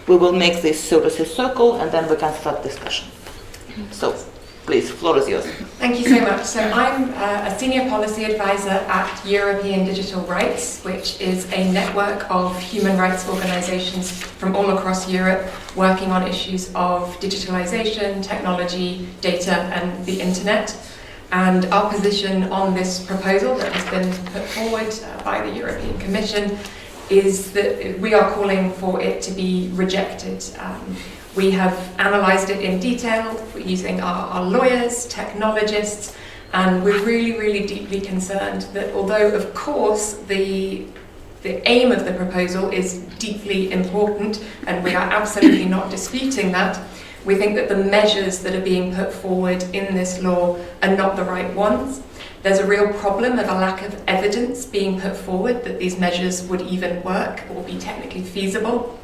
we will make this, so to say, circle, and then we can start discussion. So, please, floor is yours. Thank you so much. So I'm a senior policy advisor at European Digital Rights, which is a network of human rights organizations from all across Europe working on issues of digitalization, technology, data, and the internet. And our position on this proposal that has been put forward by the European Commission is that we are calling for it to be rejected. We have analysed it in detail using our lawyers, technologists, and we're really, really deeply concerned that although, of course, the aim of the proposal is deeply important, and we are absolutely not disputing that, we think that the measures that are being put forward in this law are not the right ones. There's a real problem of a lack of evidence being put forward that these measures would even work or be technically feasible.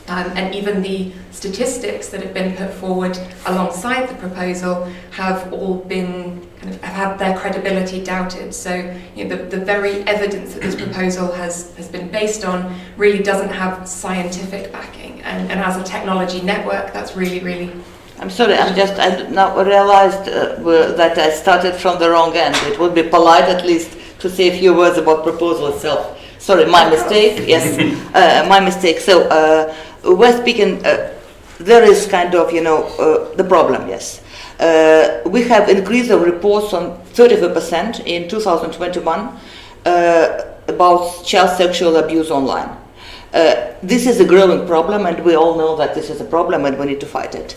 And even the statistics that have been put forward alongside the proposal have all been have had their credibility doubted. So the very evidence that this proposal has been based on really doesn't have scientific backing. And as a technology network, that's really I'm sorry, I now realized that I started from the wrong end. It would be polite at least to say a few words about proposal itself. Sorry, my mistake. Yes, my mistake. So we're speaking. There is kind of the problem. Yes, we have increase of reports on 34% in 2021 about child sexual abuse online. This is a growing problem, and we all know that this is a problem, and we need to fight it.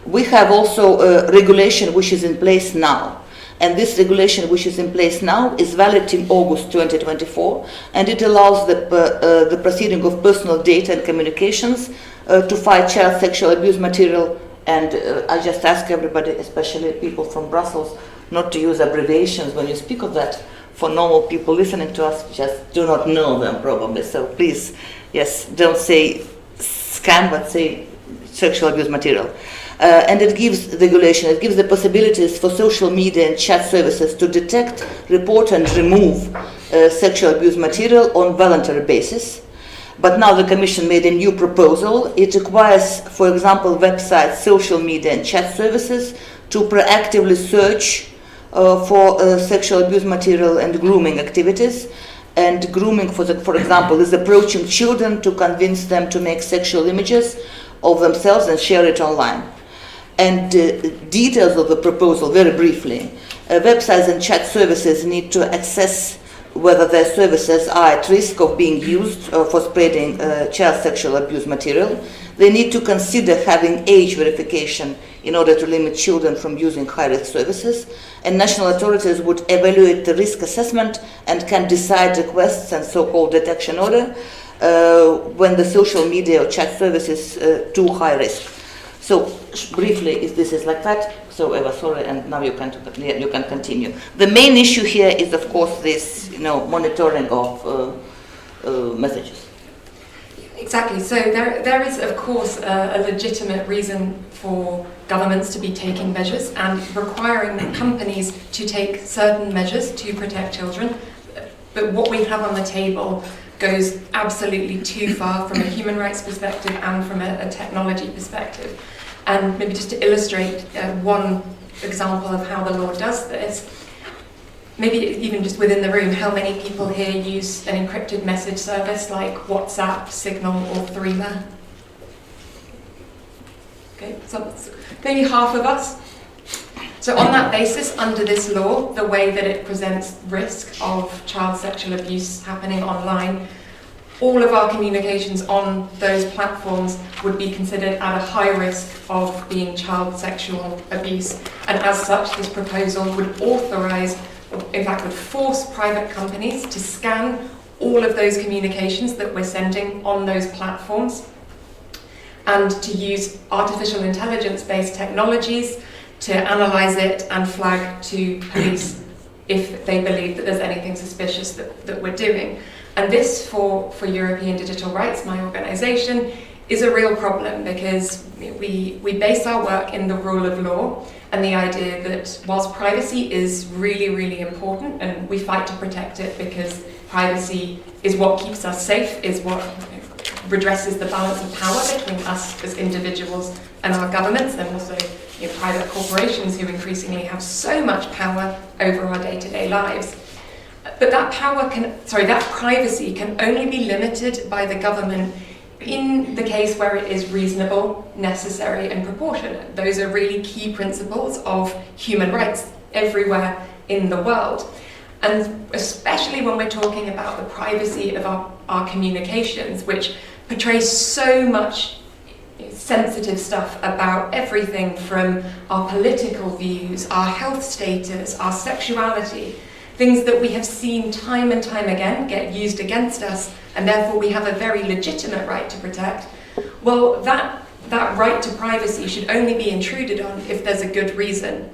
We have also a regulation which is in place now. And this regulation which is in place now is valid till August 2024, and it allows the proceeding of personal data and communications to fight child sexual abuse material. And I just ask everybody, especially people from Brussels, not to use abbreviations when you speak of that. For normal people listening to us, just do not know them probably. So please, yes, don't say scam, but say sexual abuse material. And it gives regulation, it gives the possibilities for social media and chat services to detect, report and remove sexual abuse material on voluntary basis. But now the Commission made a new proposal. It requires, for example, websites, social media and chat services to proactively search for sexual abuse material and grooming activities. And grooming, for example, is approaching children to convince them to make sexual images of themselves and share it online. And details of the proposal, very briefly. Websites and chat services need to assess whether their services are at risk of being used for spreading child sexual abuse material. They need to consider having age verification in order to limit children from using high-risk services. And national authorities would evaluate the risk assessment and can decide requests and so-called detection order when the social media or chat service is too high risk. So briefly, this is like that. So Eva, sorry, and now you can continue. The main issue here is, of course, this monitoring of messages. Exactly. So there is, of course, a legitimate reason for governments to be taking measures and requiring companies to take certain measures to protect children. But what we have on the table goes absolutely too far from a human rights perspective and from a technology perspective. And maybe just to illustrate one example of how the law does this, maybe even just within the room, how many people here use an encrypted message service like WhatsApp, Signal, or Threema? Okay, so maybe half of us. So on that basis, under this law, the way that it presents risk of child sexual abuse happening online, all of our communications on those platforms would be considered at a high risk of being child sexual abuse. And as such, this proposal would authorise, in fact would force private companies to scan all of those communications that we're sending on those platforms and to use artificial intelligence-based technologies to analyse it and flag to police if they believe that there's anything suspicious that we're doing. And this, for European Digital Rights, my organisation, is a real problem because we base our work in the rule of law and the idea that whilst privacy is really, really important and we fight to protect it because privacy is what keeps us safe, is what redresses the balance of power between us as individuals and our governments, and also private corporations who increasingly have so much power over our day-to-day lives. But that privacy can only be limited by the government in the case where it is reasonable, necessary, and proportionate. Those are really key principles of human rights everywhere in the world. And especially when we're talking about the privacy of our communications, which portrays so much sensitive stuff about everything from our political views, our health status, our sexuality, things that we have seen time and time again get used against us, and therefore we have a very legitimate right to protect. Well, that right to privacy should only be intruded on if there's a good reason.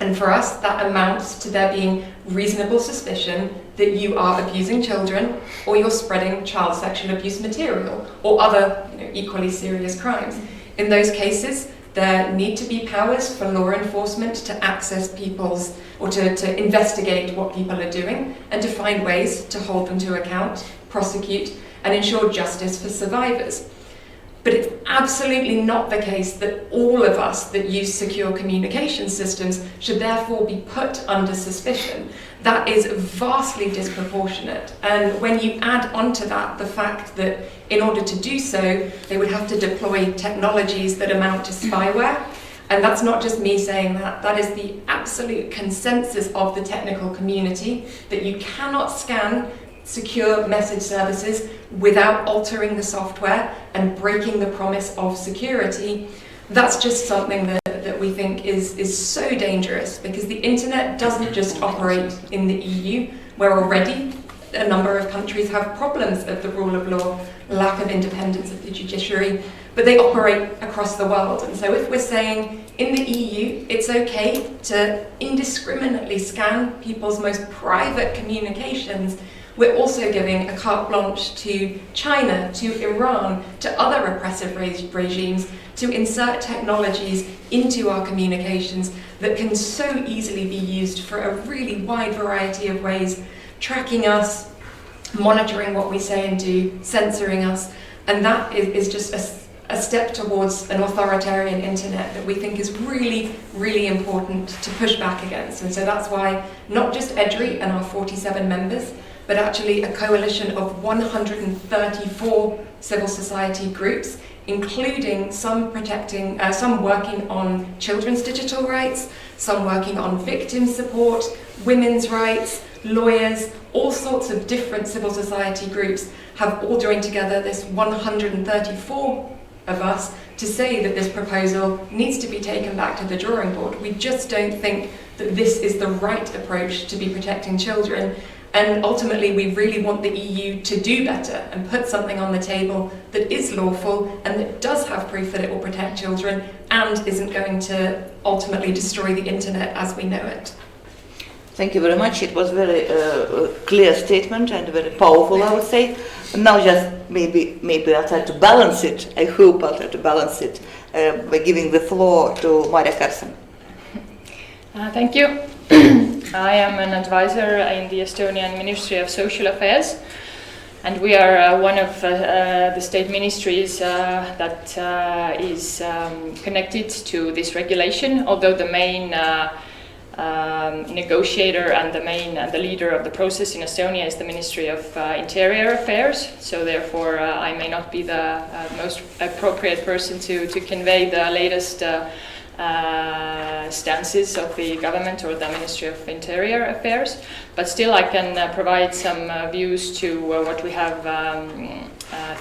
And for us, that amounts to there being reasonable suspicion that you are abusing children, or you're spreading child sexual abuse material, or other equally serious crimes. In those cases, there need to be powers for law enforcement to access people's, or to investigate what people are doing, and to find ways to hold them to account, prosecute, and ensure justice for survivors. But it's absolutely not the case that all of us that use secure communication systems should therefore be put under suspicion. That is vastly disproportionate. And when you add onto that the fact that in order to do so, they would have to deploy technologies that amount to spyware, and that's not just me saying that, that is the absolute consensus of the technical community, that you cannot scan secure message services without altering the software and breaking the promise of security. That's just something that we think is so dangerous, because the internet doesn't just operate in the EU, where already a number of countries have problems of the rule of law, lack of independence of the judiciary, but they operate across the world. And so if we're saying in the EU it's okay to indiscriminately scan people's most private communications, we're also giving a carte blanche to China, to Iran, to other repressive regimes to insert technologies into our communications that can so easily be used for a really wide variety of ways, tracking us, monitoring what we say and do, censoring us. And that is just a step towards an authoritarian internet that we think is really, really important to push back against. And so that's why not just EDRI and our 47 members, but actually a coalition of 134 civil society groups, including some working on children's digital rights, some working on victim support, women's rights, lawyers, all sorts of different civil society groups have all joined together, this 134 of us, to say that this proposal needs to be taken back to the drawing board. We just don't think that this is the right approach to be protecting children. And ultimately, we really want the EU to do better and put something on the table that is lawful and that does have proof that it will protect children and isn't going to ultimately destroy the internet as we know it. Thank you very much. It was a very clear statement and very powerful, I would say. And now just maybe I'll try to balance it. I hope I'll try to balance it by giving the floor to Maria Karsen. Thank you. I am an advisor in the Estonian Ministry of Social Affairs, and we are one of the state ministries that is connected to this regulation, although the main negotiator and the leader of the process in Estonia is the Ministry of Interior Affairs. So therefore I may not be the most appropriate person to convey the latest stances of the government or the Ministry of Interior Affairs, but still I can provide some views to what we have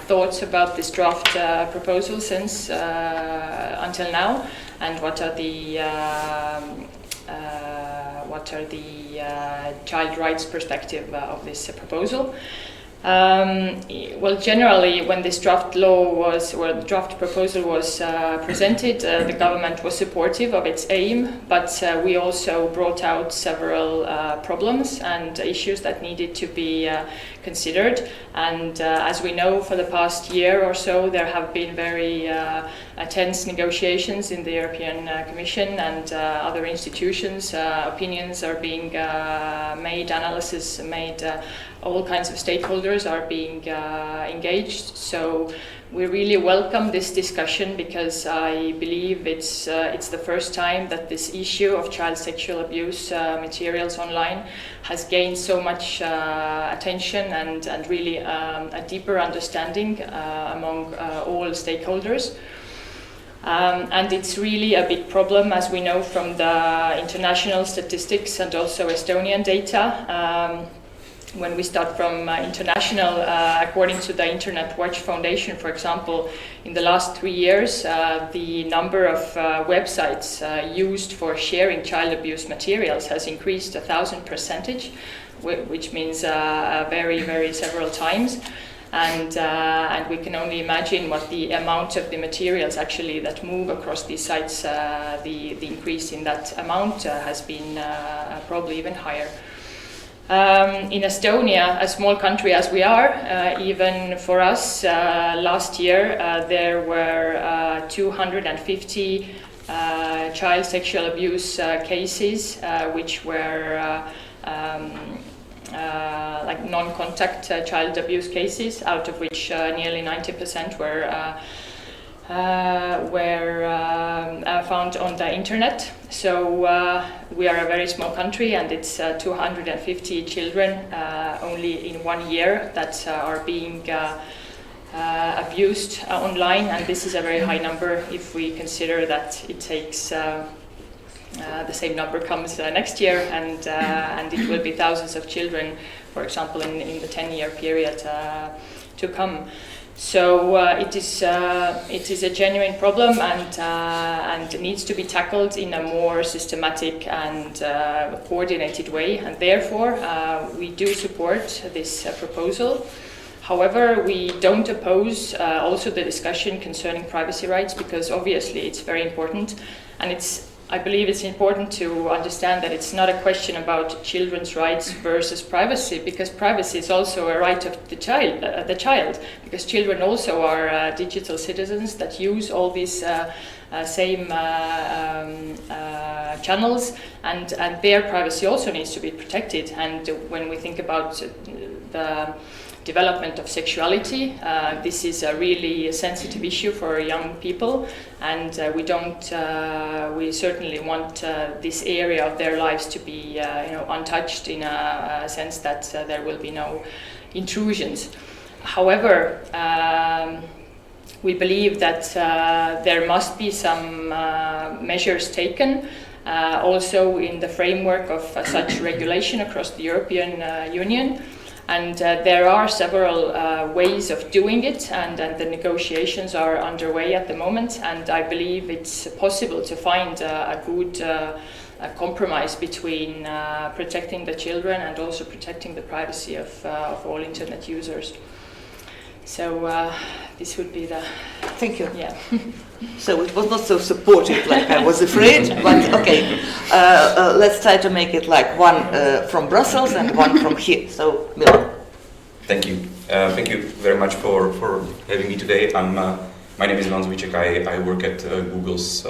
thoughts about this draft proposal since until now, and what are the child rights perspective of this proposal. Well, generally, when this draft proposal was presented, the government was supportive of its aim, but we also brought out several problems and issues that needed to be considered. And as we know, for the past year or so, there have been very tense negotiations in the European Commission and other institutions. Opinions are being made, analysis made all kinds of stakeholders are being engaged. So we really welcome this discussion, because I believe it's the first time that this issue of child sexual abuse materials online has gained so much attention and really a deeper understanding among all stakeholders. And it's really a big problem, as we know from the international statistics and also Estonian data. When we start from international, according to the Internet Watch Foundation, for example, in the last 3 years, the number of websites used for sharing child abuse materials has increased 1,000%, which means very, very several times. And we can only imagine what the amount of the materials actually that move across these sites, the increase in that amount has been probably even higher. In Estonia, a small country as we are, even for us, last year there were 250 child sexual abuse cases, which were like non-contact child abuse cases, out of which nearly 90% were found on the internet. So we are a very small country, and it's 250 children only in 1 year that are being abused online, and this is a very high number if we consider that it takes the same number comes next year, and it will be thousands of children, for example, in the 10-year period to come. So it is a genuine problem, and needs to be tackled in a more systematic and coordinated way. And therefore, we do support this proposal. However, we don't oppose also the discussion concerning privacy rights, because obviously it's very important, and I believe it's important to understand that it's not a question about children's rights versus privacy, because privacy is also a right of the child, because children also are digital citizens that use all these same channels, and their privacy also needs to be protected. And when we think about the development of sexuality, this is a really sensitive issue for young people, and we certainly want this area of their lives to be untouched, in a sense that there will be no intrusions. However, we believe that there must be some measures taken also in the framework of such regulation across the European Union. And there are several ways of doing it, and the negotiations are underway at the moment. And I believe it's possible to find a good compromise between protecting the children and also protecting the privacy of all internet users. So this would be the... Thank you. Yeah. So it was not so supportive like I was afraid, but okay. Let's try to make it like one from Brussels and one from here. So, Milan. Thank you. Thank you very much for having me today. My name is Milan Zvíček. I work at Google's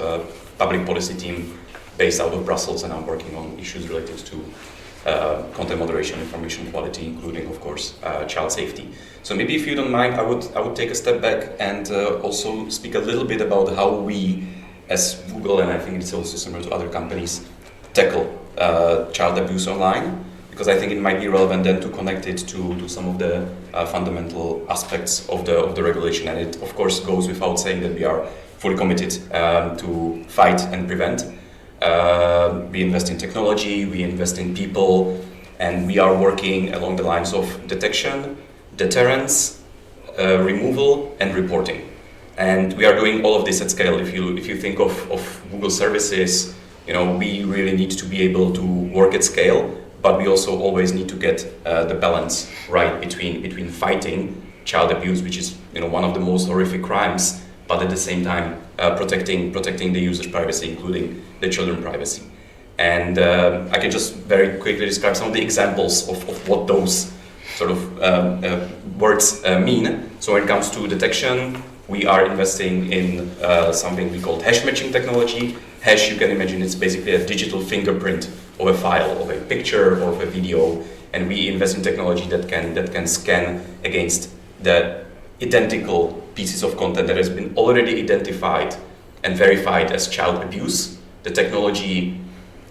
public policy team based out of Brussels, and I'm working on issues related to content moderation, information quality, including, of course, child safety. So maybe, if you don't mind, I would take a step back and also speak a little bit about how we, as Google, and I think it's also similar to other companies, tackle child abuse online, because I think it might be relevant then to connect it to some of the fundamental aspects of the regulation. And it, of course, goes without saying that we are fully committed to fight and prevent. We invest in technology, we invest in people, and we are working along the lines of detection, deterrence, removal, and reporting. And we are doing all of this at scale. If you think of Google services, we really need to be able to work at scale, but we also always need to get the balance right between fighting child abuse, which is one of the most horrific crimes, but at the same time protecting the user's privacy, including the children's privacy. And I can just very quickly describe some of the examples of what those sort of words mean. So when it comes to detection, we are investing in something we call hash matching technology. Hash, you can imagine, it's basically a digital fingerprint of a file, of a picture, or of a video, and we invest in technology that can scan against the identical pieces of content that has been already identified and verified as child abuse. The technology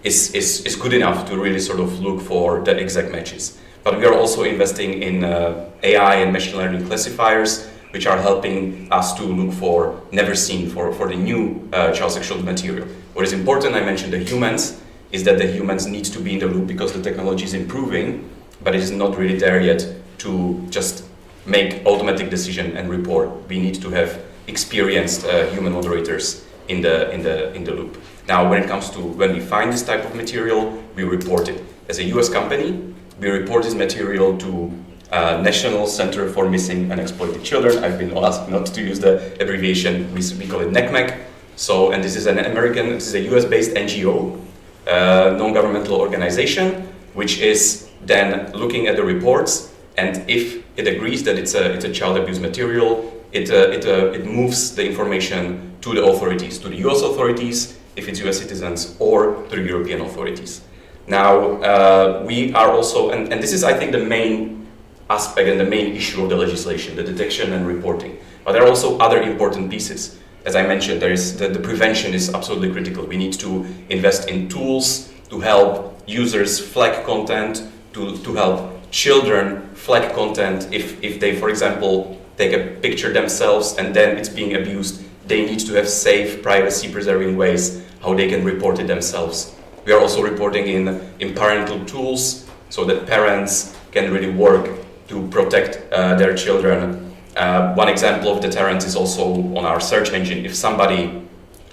is good enough to really sort of look for the exact matches. But we are also investing in AI and machine learning classifiers, which are helping us to look for never seen, for the new child sexual material. What is important, I mentioned the humans, is that the humans need to be in the loop because the technology is improving, but it is not really there yet to just make automatic decision and report. We need to have experienced human moderators in the loop. Now, when it comes to when we find this type of material, we report it. As a US company, we report this material to National Center for Missing and Exploited Children. I've been asked not to use the abbreviation. We call it NECMEC. So, and this is this is a US-based NGO, non-governmental organization, which is then looking at the reports, and if it agrees that it's a child abuse material, it moves the information to the authorities, to the US authorities, if it's US citizens, or to the European authorities. Now, we are also, and this is, I think, the main aspect and the main issue of the legislation, the detection and reporting. But there are also other important pieces. As I mentioned, there is the prevention is absolutely critical. We need to invest in tools to help users flag content, to help children flag content if they, for example, take a picture themselves and then it's being abused. They need to have safe, privacy-preserving ways how they can report it themselves. We are also reporting in parental tools so that parents can really work to protect their children. One example of deterrence is also on our search engine. If somebody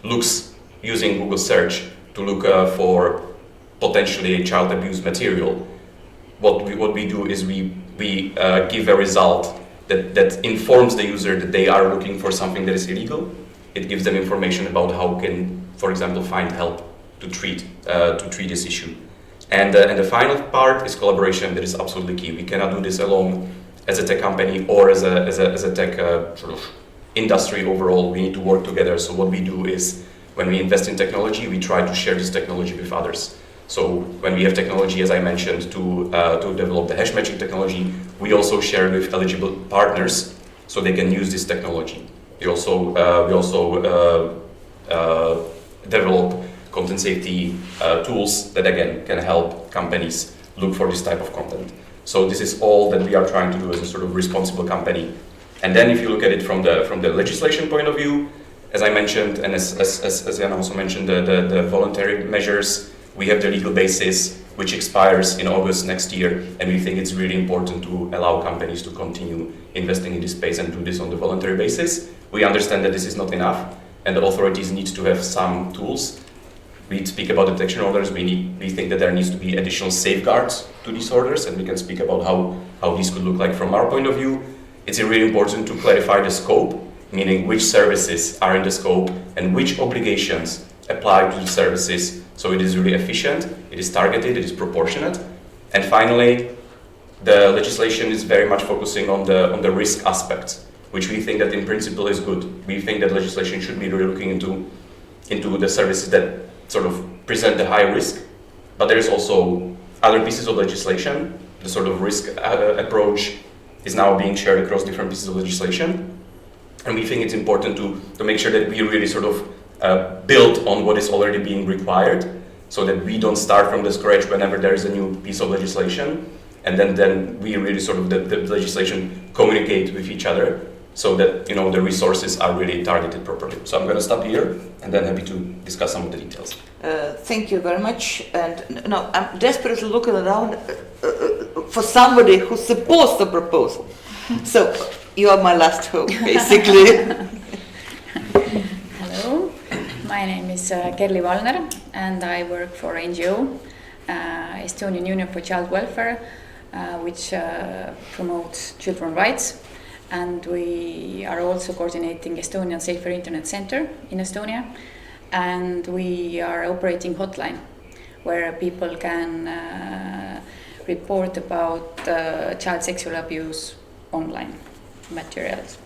looks using Google search to look for potentially child abuse material, what we do is we give a result that informs the user that they are looking for something that is illegal. It gives them information about how can, for example, find help to treat this issue. And the final part is collaboration. That is absolutely key. We cannot do this alone as a tech company or as a tech sort of industry overall. We need to work together. So what we do is when we invest in technology, we try to share this technology with others. So when we have technology, as I mentioned, to develop the hash matching technology, we also share with eligible partners so they can use this technology. We also develop content safety tools that again can help companies look for this type of content. So this is all that we are trying to do as a sort of responsible company. And then if you look at it from the legislation point of view, as I mentioned, and as Jan also mentioned, the voluntary measures, we have the legal basis which expires in August next year, and we think it's really important to allow companies to continue investing in this space and do this on the voluntary basis. We understand that this is not enough, and the authorities need to have some tools. We speak about detection orders. We think that there needs to be additional safeguards to these orders, and we can speak about how these could look like from our point of view. It's really important to clarify the scope, meaning which services are in the scope and which obligations apply to the services, so it is really efficient, it is targeted, it is proportionate. And finally, the legislation is very much focusing on the risk aspects, which we think that in principle is good. We think that legislation should be really looking into the services that sort of present the high risk, but there is also other pieces of legislation. The sort of risk approach is now being shared across different pieces of legislation, and we think it's important to make sure that we really sort of build on what is already being required, so that we don't start from the scratch whenever there is a new piece of legislation, and then we really sort of the legislation communicate with each other, so that the resources are really targeted properly. So I'm going to stop here, and then happy to discuss some of the details. Thank you very much. And no, I'm desperately looking around for somebody who supports the proposal. So you are my last hope, basically. Hello, my name is Kerli Valner, and I work for NGO, Estonian Union for Child Welfare, which promotes children's rights. And we are also coordinating Estonian Safer Internet Center in Estonia, and we are operating hotline where people can report about child sexual abuse online materials.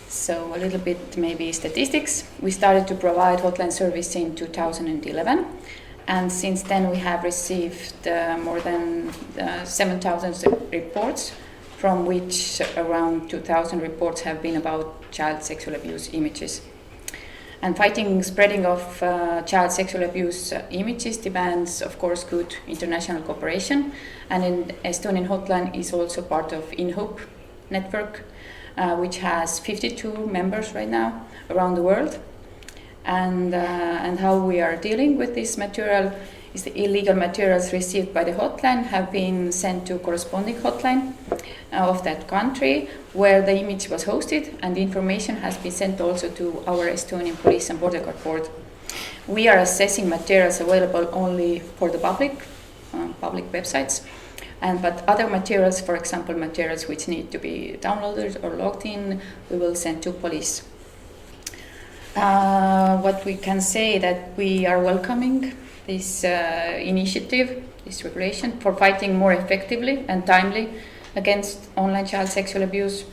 So a little bit maybe statistics. We started to provide hotline service in 2011, And since then, we have received more than 7,000 reports, from which around 2,000 reports have been about child sexual abuse images. And fighting spreading of child sexual abuse images demands, of course, good international cooperation. And in Estonian hotline is also part of InHope network, which has 52 members right now around the world. And how we are dealing with this material is the illegal materials received by the hotline have been sent to corresponding hotline of that country where the image was hosted, and the information has been sent also to our Estonian Police and Border Guard Board. We are assessing materials available only for the public websites, but other materials, for example, materials which need to be downloaded or logged in, we will send to police. What we can say that we are welcoming this initiative, this regulation, for fighting more effectively and timely against online child sexual abuse.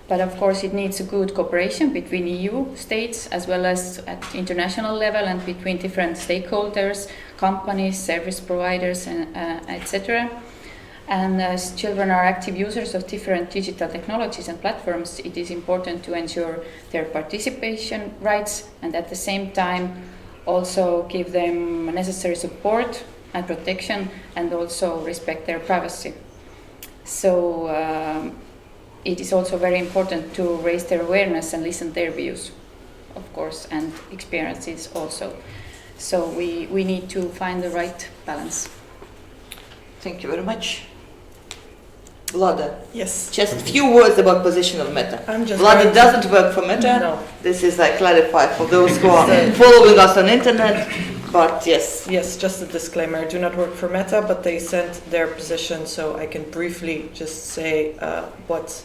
But of course, it needs a good cooperation between EU states as well as at international level and between different stakeholders, companies, service providers, and etc. And as children are active users of different digital technologies and platforms, it is important to ensure their participation rights and at the same time also give them necessary support and protection and also respect their privacy. So it is also very important to raise their awareness and listen to their views, of course, and experiences also. So we need to find the right balance. Thank you very much. Vlada, Yes. just a few words about position of Meta. I'm just Vlada going to- doesn't work for Meta. No. This is, I clarify for those who are following us on internet, but yes. Yes, just a disclaimer. I do not work for Meta, but they sent their position, so I can briefly just say what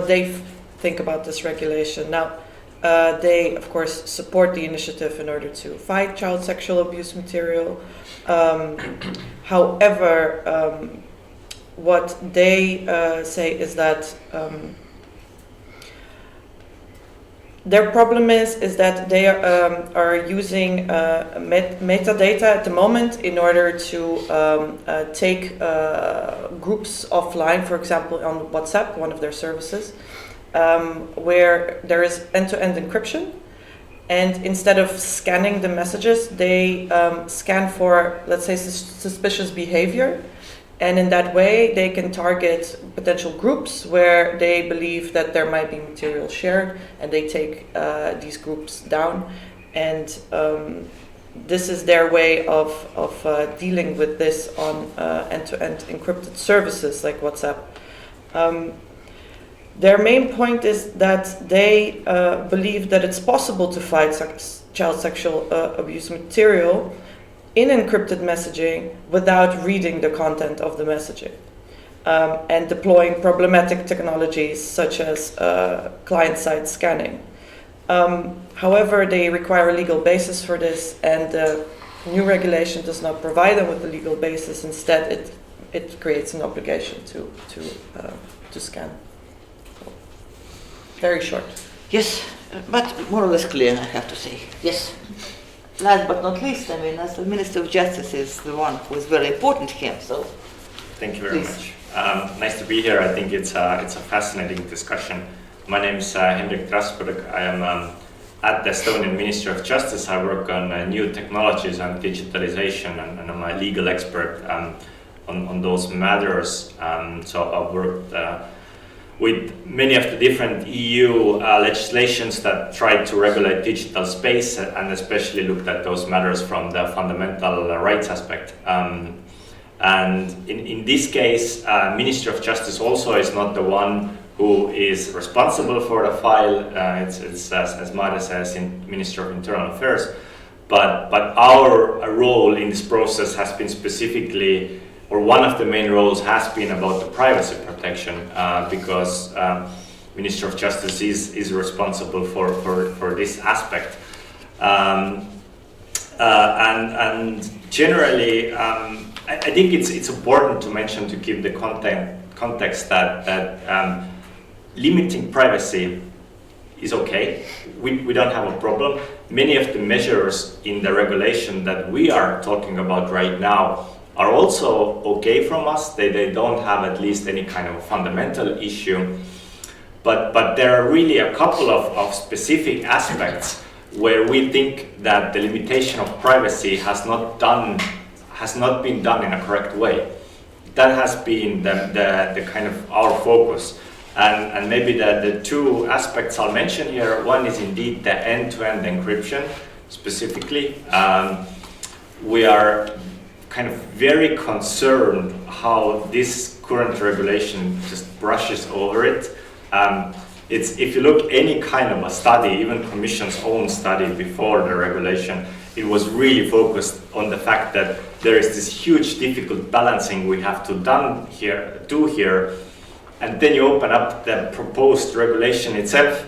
they think about this regulation. Now, they, of course, support the initiative in order to fight child sexual abuse material. However, what they say is that their problem is that they are using metadata at the moment in order to take groups offline, for example, on WhatsApp, one of their services, where there is end-to-end encryption. And instead of scanning the messages, they scan for, let's say, suspicious behavior. And in that way, they can target potential groups where they believe that there might be material shared, and they take these groups down. And this is their way of dealing with this on end-to-end encrypted services like WhatsApp. Their main point is that they believe that it's possible to fight child sexual abuse material in encrypted messaging without reading the content of the messaging, and deploying problematic technologies such as client-side scanning. However, they require a legal basis for this, and the new regulation does not provide them with a legal basis. Instead, it creates an obligation to scan. Very short. Yes, but more or less clear, I have to say. Yes. Last but not least, I mean, as the Minister of Justice is the one who is very important here, so. Thank you very Please. much. Nice to be here. I think it's a fascinating discussion. My name is Hendrik Trasberg. I am at the Estonian Ministry of Justice. I work on new technologies and digitalization, and I'm a legal expert on those matters. So I've worked with many of the different EU legislations that try to regulate digital space, and especially looked at those matters from the fundamental rights aspect. And in this case, Ministry of Justice also is not the one who is responsible for the file. It's as Mare says, in Ministry of Internal Affairs. But our role in this process has been specifically, or one of the main roles has been about the privacy protection, because Ministry of Justice is responsible for this aspect. And generally, I think it's important to mention, to give the context that limiting privacy is okay. We don't have a problem. Many of the measures in the regulation that we are talking about right now are also okay from us. They don't have at least any kind of fundamental issue. But there are really a couple of specific aspects where we think that the limitation of privacy has not been done in a correct way. That has been the kind of our focus. And maybe the two aspects I'll mention here, one is indeed the end-to-end encryption specifically. We are kind of very concerned how this current regulation just brushes over it. If you look any kind of a study, even Commission's own study before the regulation, it was really focused on the fact that there is this huge difficult balancing we have to do here, and then you open up the proposed regulation itself,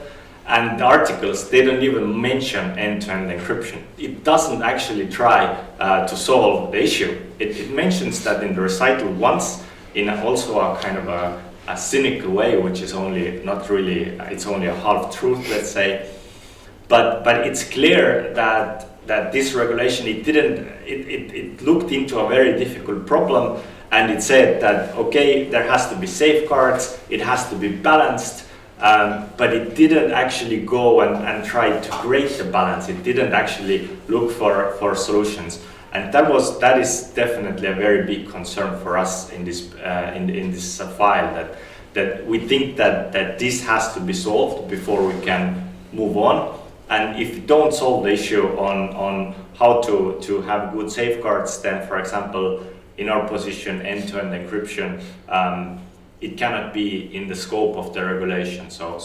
and the articles, they don't even mention end-to-end encryption. It doesn't actually try to solve the issue. It mentions that in the recital once, in also a kind of a cynical way, which is only not really, it's only a half truth, let's say. But it's clear that this regulation, it looked into a very difficult problem, and it said that, okay, there has to be safeguards, it has to be balanced, but it didn't actually go and try to create the balance. It didn't actually look for solutions. And that is definitely a very big concern for us in this file, that we think that this has to be solved before we can move on. And if you don't solve the issue on how to have good safeguards, then, for example, in our position, end-to-end encryption, it cannot be in the scope of the regulation. So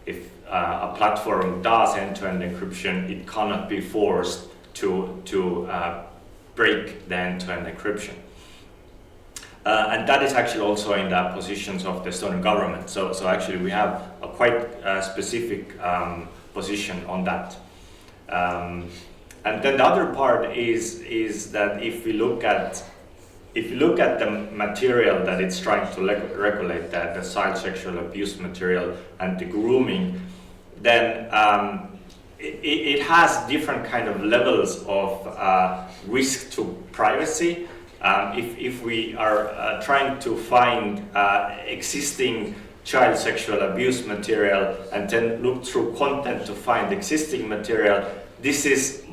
if a platform does end-to-end encryption, it cannot be forced to break the end-to-end encryption. And that is actually also in the positions of the Estonian government. So actually we have a quite specific position on that. And then the other part is that if you look at the material that it's trying to regulate, that the child sexual abuse material and the grooming, then it has different kind of levels of risk to privacy. If we are trying to find existing child sexual abuse material and then look through content to find existing material, this is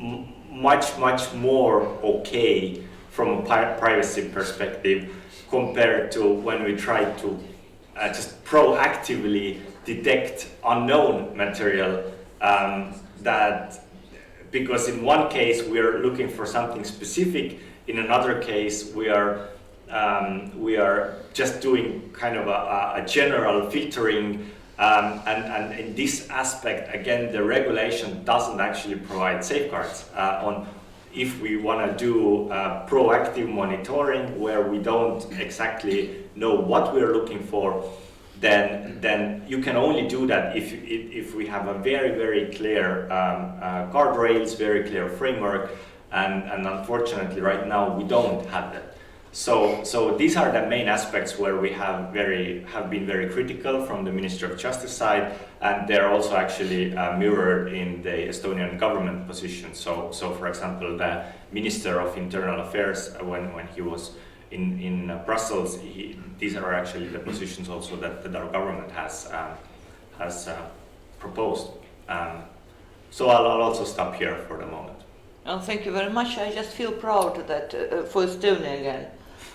much more okay from a privacy perspective compared to when we try to just proactively detect unknown material, because in one case we are looking for something specific, in another case we are just doing kind of a general filtering, and in this aspect, again, the regulation doesn't actually provide safeguards on if we want to do proactive monitoring where we don't exactly know what we're looking for. Then you can only do that if we have a very clear guardrails, very clear framework, and unfortunately right now we don't have that. So these are the main aspects where we have been very critical from the Ministry of Justice side, and they're also actually mirrored in the Estonian government position. So for example, the Minister of Internal Affairs, when he was in Brussels, these are actually the positions also that our government has proposed. So I'll also stop here for the moment. Well, thank you very much. I just feel proud that for Estonia again,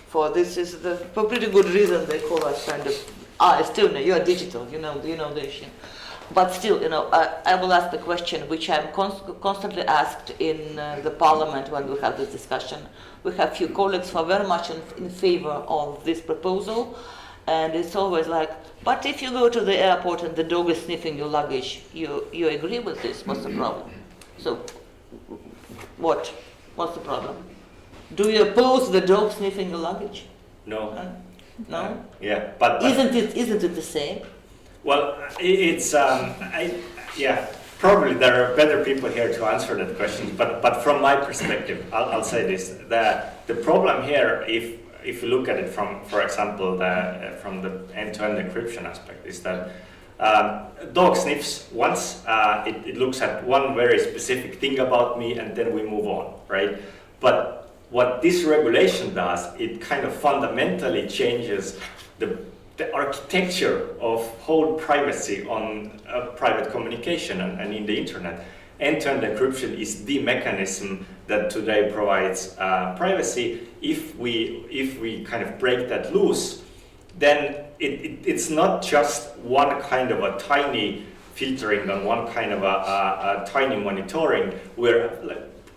for this is for pretty good reason they call us kind of Estonia. You are digital, you know the issue. But still, I will ask the question which I'm constantly asked in the Parliament when we have this discussion. We have few colleagues who are very much in favor of this proposal, and it's always like, but if you go to the airport and the dog is sniffing your luggage, you agree with this? What's the problem? So, what's the problem? Do you oppose the dog sniffing your luggage? No. No? Yeah, but isn't it the same? Well, it's probably there are better people here to answer that question. But from my perspective, I'll say this: the problem here, if you look at it from, for example, from the end-to-end encryption aspect, is that dog sniffs once, it looks at one very specific thing about me, and then we move on, right? But what this regulation does, it kind of fundamentally changes the architecture of whole privacy on private communication and in the internet. End-to-end encryption is the mechanism that today provides privacy. If we kind of break that loose, then it's not just one kind of a tiny filtering and one kind of a tiny monitoring. We're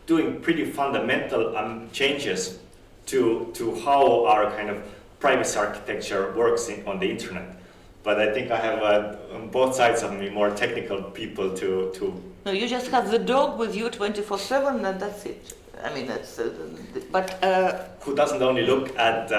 doing pretty fundamental changes to how our kind of privacy architecture works on the internet. But I think I have on both sides of me more technical people to. No, you just have the dog with you 24/7, and that's it. I mean, that's. Who doesn't only look at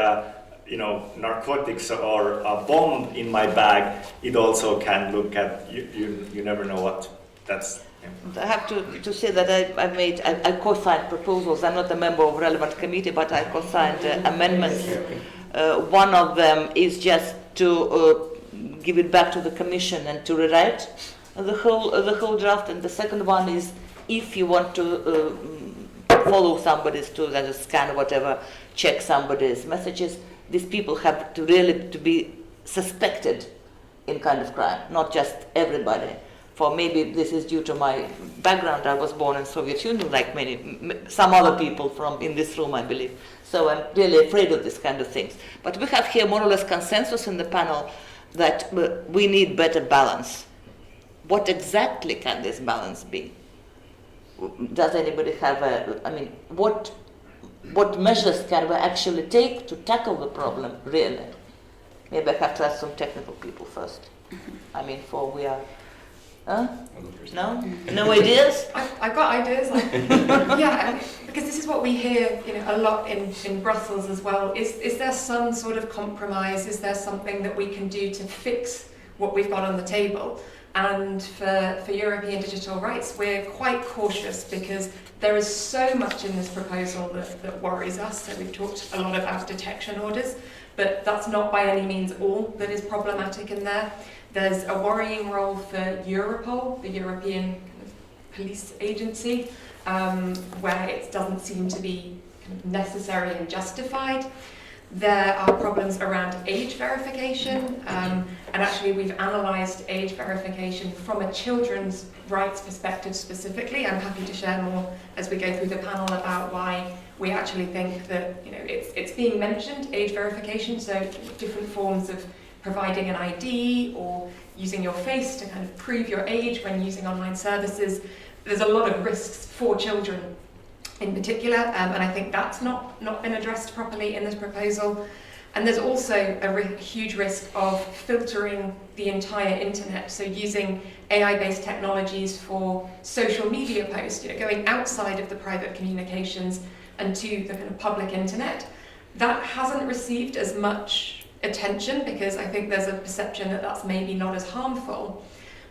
narcotics or a bomb in my bag? It also can look at you never know what. That's. Yeah. I have to say that I co-signed proposals. I'm not a member of relevant committee, but I co-signed amendments. One of them is just to give it back to the Commission and to rewrite the whole draft. And the second one is, if you want to follow somebody's to scan whatever, check somebody's messages, these people have to really to be suspected in kind of crime, not just everybody. For maybe this is due to my background. I was born in Soviet Union, like some other people from in this room, I believe. So I'm really afraid of this kind of things. But we have here more or less consensus in the panel that we need better balance. What exactly can this balance be? Does anybody have what measures can we actually take to tackle the problem, really? Maybe I have to ask some technical people first. I mean, we are... No? No ideas? I've got ideas. Yeah, because this is what we hear, a lot in Brussels as well. Is there some sort of compromise? Is there something that we can do to fix what we've got on the table? And for European digital rights, we're quite cautious because there is so much in this proposal that worries us. So we've talked a lot about detection orders, but that's not by any means all that is problematic in there. There's a worrying role for Europol, the European kind of police agency, where it doesn't seem to be kind of necessary and justified. There are problems around age verification, and actually we've analysed age verification from a children's rights perspective specifically. I'm happy to share more as we go through the panel about why we actually think that it's being mentioned, age verification, so different forms of providing an ID or using your face to kind of prove your age when using online services. There's a lot of risks for children in particular, and I think that's not been addressed properly in this proposal. And there's also a huge risk of filtering the entire internet, so using AI-based technologies for social media posts, going outside of the private communications and to the kind of public internet. That hasn't received as much attention because I think there's a perception that that's maybe not as harmful.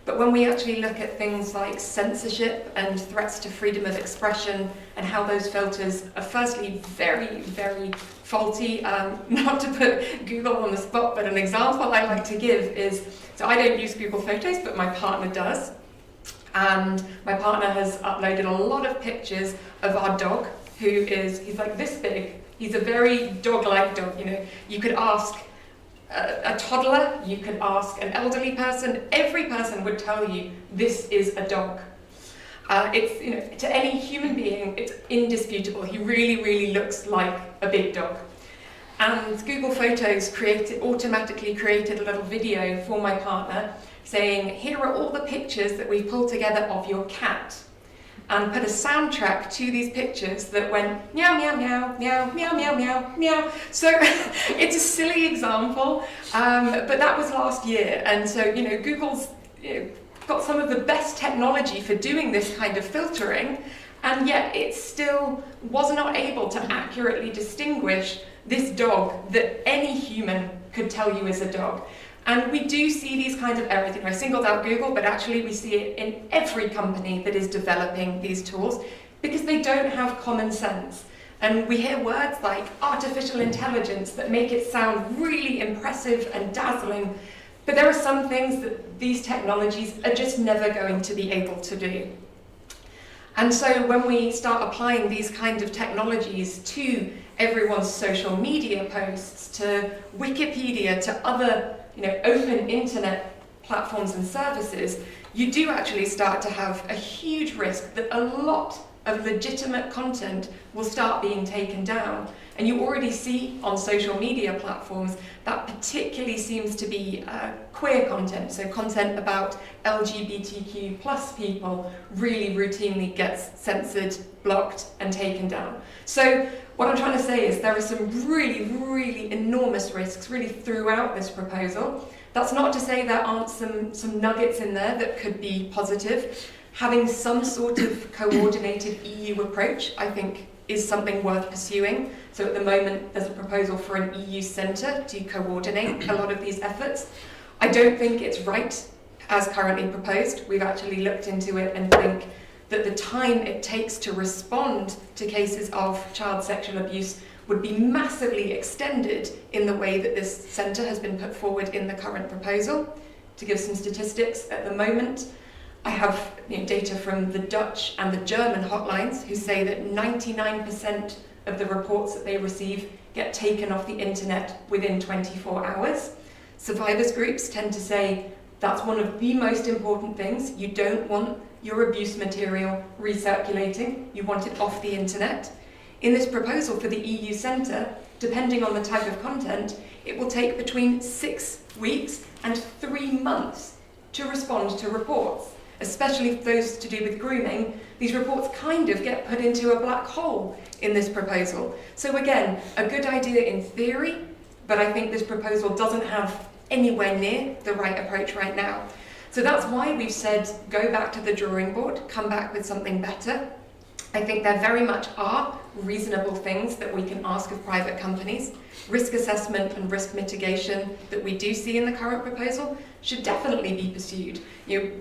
But when we actually look at things like censorship and threats to freedom of expression and how those filters are firstly very, very faulty, not to put Google on the spot, but an example I like to give is, so I don't use Google Photos, but my partner does. And my partner has uploaded a lot of pictures of our dog, he's like this big. He's a very dog-like dog, You could ask a toddler, you could ask an elderly person, every person would tell you this is a dog. It's to any human being, it's indisputable. He really, really looks like a big dog. And Google Photos automatically created a little video for my partner saying, here are all the pictures that we pulled together of your cat. And put a soundtrack to these pictures that went meow, meow, meow, meow, meow, meow, meow, meow. So it's a silly example, but that was last year. And so, Google's got some of the best technology for doing this kind of filtering, and yet it still was not able to accurately distinguish this dog that any human could tell you is a dog. And we do see these kinds of errors. I singled out Google, but actually we see it in every company that is developing these tools because they don't have common sense. And we hear words like artificial intelligence that make it sound really impressive and dazzling, But there are some things that these technologies are just never going to be able to do. And so when we start applying these kinds of technologies to everyone's social media posts, to Wikipedia, to other open internet platforms and services, you do actually start to have a huge risk that a lot of legitimate content will start being taken down. And you already see on social media platforms that particularly seems to be queer content, so content about LGBTQ plus people really routinely gets censored, blocked and taken down. So what I'm trying to say is there are some really, really enormous risks really throughout this proposal. That's not to say there aren't some nuggets in there that could be positive. Having some sort of coordinated EU approach, I think, is something worth pursuing. So at the moment, there's a proposal for an EU centre to coordinate a lot of these efforts. I don't think it's right as currently proposed. We've actually looked into it and think that the time it takes to respond to cases of child sexual abuse would be massively extended in the way that this centre has been put forward in the current proposal. To give some statistics, at the moment, I have data from the Dutch and the German hotlines who say that 99% of the reports that they receive get taken off the internet within 24 hours. Survivors groups tend to say that's one of the most important things. You don't want your abuse material recirculating. You want it off the internet. In this proposal for the EU Centre, depending on the type of content, it will take between 6 weeks and 3 months to respond to reports. Especially if those to do with grooming, these reports kind of get put into a black hole in this proposal. So again, a good idea in theory, but I think this proposal doesn't have anywhere near the right approach right now. So that's why we've said go back to the drawing board, come back with something better. I think there very much are reasonable things that we can ask of private companies. Risk assessment and risk mitigation that we do see in the current proposal should definitely be pursued.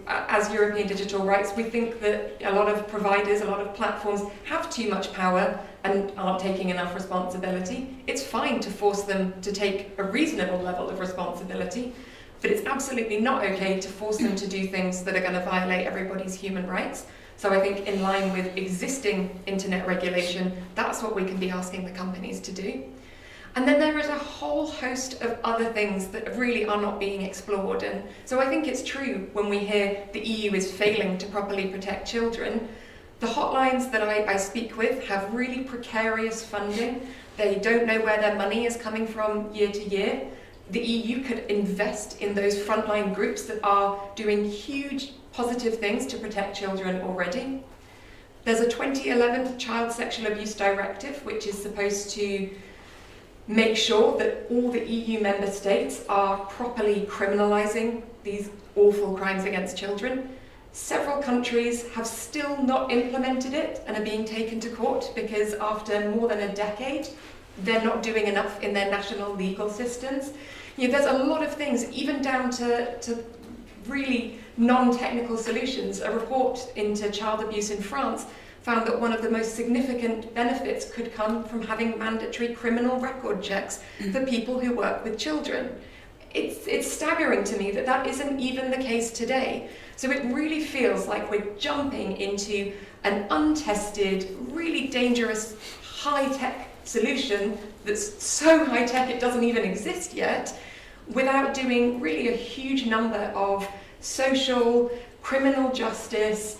As European digital rights, we think that a lot of providers, a lot of platforms have too much power and aren't taking enough responsibility. It's fine to force them to take a reasonable level of responsibility, but it's absolutely not okay to force them to do things that are going to violate everybody's human rights. So I think in line with existing internet regulation, that's what we can be asking the companies to do. And then there is a whole host of other things that really are not being explored. And so I think it's true when we hear the EU is failing to properly protect children. The hotlines that I speak with have really precarious funding. They don't know where their money is coming from year to year. The EU could invest in those frontline groups that are doing huge positive things to protect children already. There's a 2011 Child Sexual Abuse Directive, which is supposed to make sure that all the EU member states are properly criminalising these awful crimes against children. Several countries have still not implemented it and are being taken to court because after more than a decade, they're not doing enough in their national legal systems. There's a lot of things, even down to really non-technical solutions. A report into child abuse in France found that one of the most significant benefits could come from having mandatory criminal record checks for people who work with children. It's staggering to me that that isn't even the case today. So it really feels like we're jumping into an untested, really dangerous, high-tech solution that's so high-tech it doesn't even exist yet, without doing really a huge number of social, criminal justice,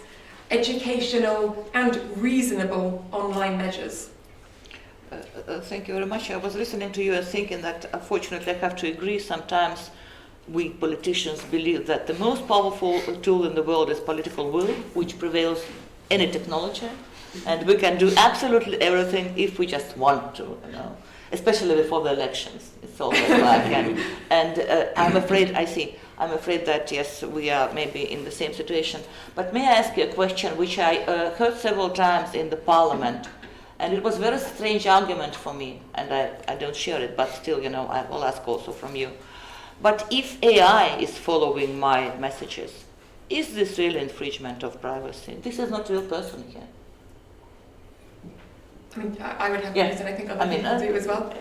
educational and reasonable online measures. Thank you very much. I was listening to you and thinking that unfortunately I have to agree sometimes we politicians believe that the most powerful tool in the world is political will, which prevails any technology, and we can do absolutely everything if we just want to, especially before the elections. It's always like, and I'm afraid that yes, we are maybe in the same situation. But may I ask you a question which I heard several times in the parliament, and it was a very strange argument for me, and I don't share it, but still, I will ask also from you. But if AI is following my messages, is this really infringement of privacy? This is not a real person here. I mean, I would have views, and I think other people do as well.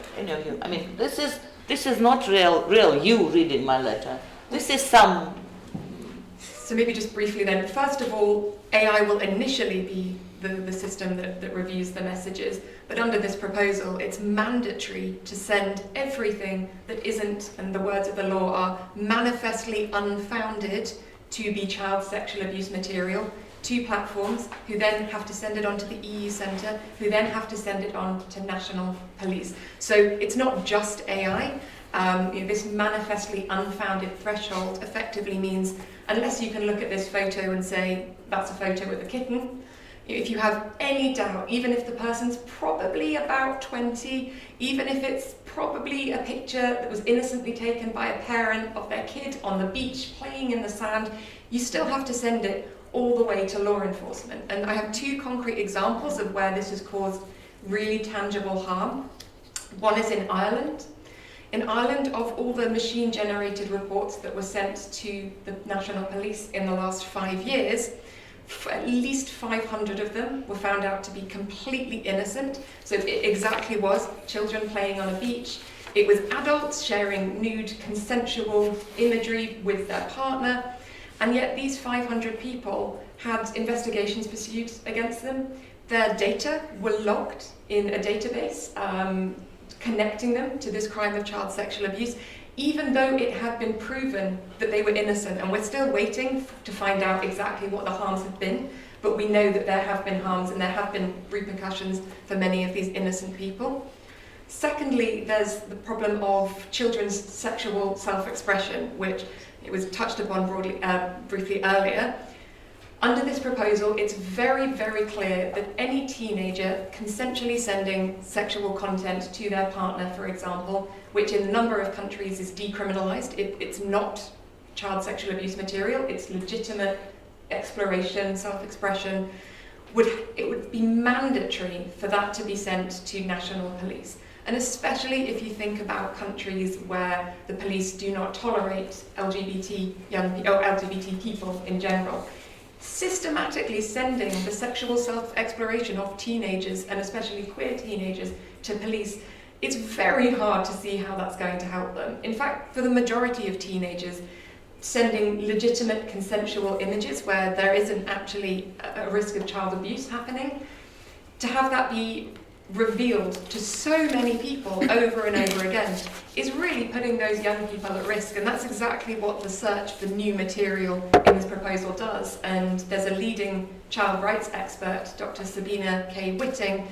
This is not real you reading my letter. This is some. So maybe just briefly then, first of all, AI will initially be the system that reviews the messages, but under this proposal, it's mandatory to send everything that isn't, and the words of the law are, manifestly unfounded to be child sexual abuse material to platforms, who then have to send it on to the EU Centre, who then have to send it on to national police. So it's not just AI. This manifestly unfounded threshold effectively means, unless you can look at this photo and say, that's a photo with a kitten, if you have any doubt, even if the person's probably about 20, even if it's probably a picture that was innocently taken by a parent of their kid on the beach playing in the sand, you still have to send it all the way to law enforcement. And I have two concrete examples of where this has caused really tangible harm. One is in Ireland. In Ireland, of all the machine-generated reports that were sent to the National Police in the last 5 years, at least 500 of them were found out to be completely innocent. So it exactly was children playing on a beach. It was adults sharing nude, consensual imagery with their partner. And yet these 500 people had investigations pursued against them. Their data were logged in a database, connecting them to this crime of child sexual abuse, even though it had been proven that they were innocent. And we're still waiting to find out exactly what the harms have been, but we know that there have been harms and there have been repercussions for many of these innocent people. Secondly, there's the problem of children's sexual self-expression, which it was touched upon briefly earlier. Under this proposal, it's very, very clear that any teenager consensually sending sexual content to their partner, for example, which in a number of countries is decriminalised, it's not child sexual abuse material, it's legitimate exploration, self-expression, it would be mandatory for that to be sent to national police. And especially if you think about countries where the police do not tolerate LGBT people in general, systematically sending the sexual self-exploration of teenagers, and especially queer teenagers, to police, it's very hard to see how that's going to help them. In fact, for the majority of teenagers, sending legitimate consensual images where there isn't actually a risk of child abuse happening, to have that be revealed to so many people over and over again is really putting those young people at risk. And that's exactly what the search for new material in this proposal does. And there's a leading child rights expert, Dr. Sabina K. Whitting,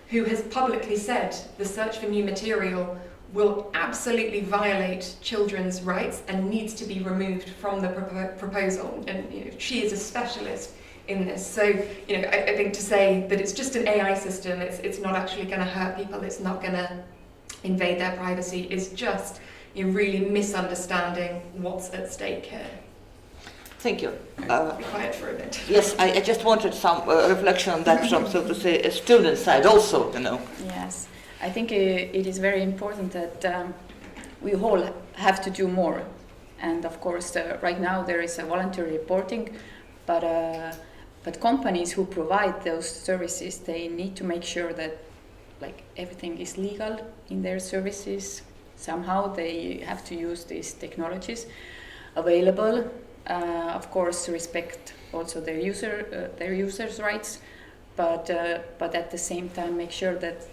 who has publicly said the search for new material will absolutely violate children's rights and needs to be removed from the proposal. And she is a specialist in this. So, I think to say that it's just an AI system, it's not actually going to hurt people, it's not going to invade their privacy, is just really misunderstanding what's at stake here. Thank you. Be quiet for a bit. Yes, I just wanted some reflection on that from, so to say, a student side also, Yes, I think it is very important that we all have to do more. And of course, right now there is a voluntary reporting, but companies who provide those services, they need to make sure that everything is legal in their services. Somehow they have to use these technologies available. Of course, respect also their users' rights, but at the same time make sure that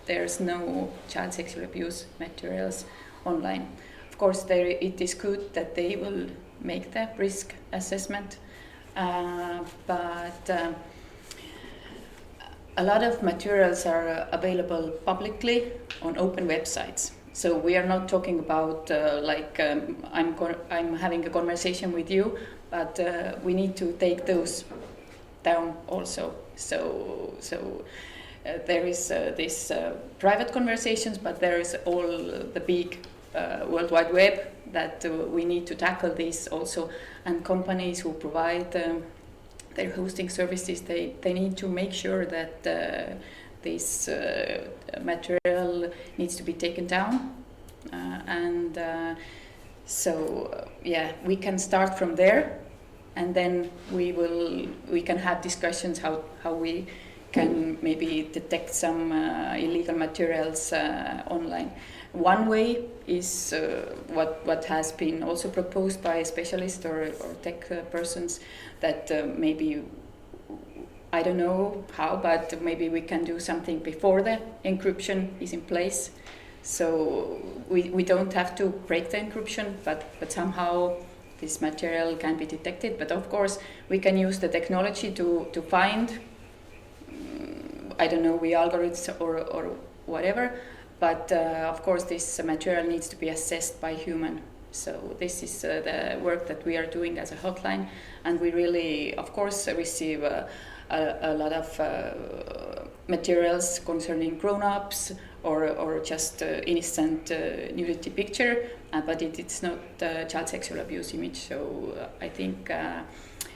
there's no child sexual abuse materials online. Of course, it is good that they will make the risk assessment. But a lot of materials are available publicly on open websites. So we are not talking about I'm having a conversation with you, but we need to take those down also. So there is this private conversations, but there is all the big World Wide Web that we need to tackle this also, and companies who provide their hosting services, they need to make sure that this material needs to be taken down, we can start from there, and then we can have discussions how we can maybe detect some illegal materials online. One way is what has been also proposed by specialists or tech persons, that maybe, I don't know how, but maybe we can do something before the encryption is in place. So we don't have to break the encryption, but somehow this material can be detected. But of course, we can use the technology to find, I don't know, we algorithms or whatever. But of course, this material needs to be assessed by human. So this is the work that we are doing as a hotline, and we really, of course, receive a lot of materials concerning grown-ups or just innocent nudity picture, but it's not child sexual abuse image. So I think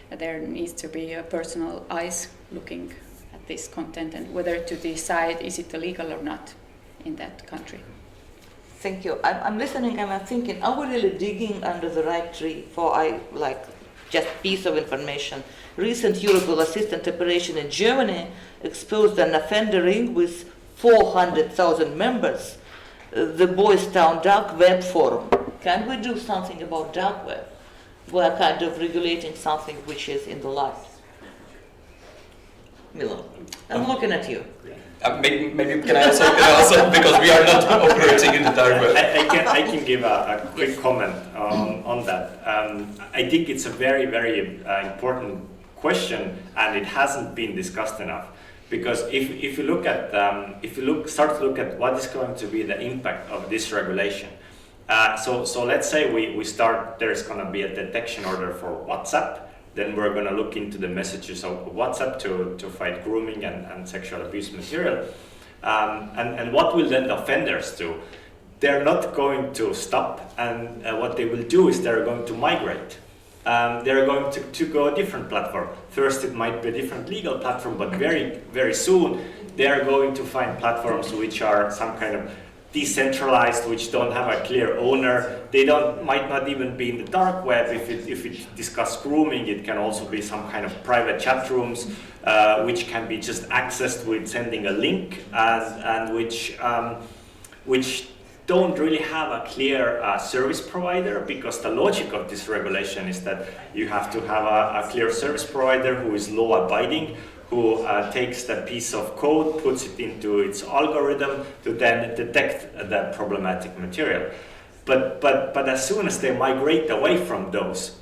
there needs to be a personal eyes looking at this content and whether to decide is it illegal or not in that country. Thank you. I'm listening and I'm thinking, are we really digging under the right tree for just piece of information? Recent Europol assistant operation in Germany exposed an offender ring with 400,000 members. The Boys Town dark web forum. Can we do something about dark web? We're kind of regulating something which is in the light. Milo, I'm looking at you. Maybe can I also because we are not operating in the dark web. I can give a quick comment on that. I think it's a very, very important question, and it hasn't been discussed enough. Because if you look at start to look at what is going to be the impact of this regulation. So let's say we start, there's going to be a detection order for WhatsApp. Then we're going to look into the messages of WhatsApp to fight grooming and sexual abuse material. And what will then the offenders do? They're not going to stop, and what they will do is they're going to migrate. They're going to go a different platform. First, it might be a different legal platform, but very, very soon, they're going to find platforms which are some kind of decentralized, which don't have a clear owner. They might not even be in the dark web. If it discuss grooming, it can also be some kind of private chat rooms, which can be just accessed with sending a link, and which don't really have a clear service provider, because the logic of this regulation is that you have to have a clear service provider who is law-abiding, who takes the piece of code, puts it into its algorithm to then detect the problematic material. But as soon as they migrate away from those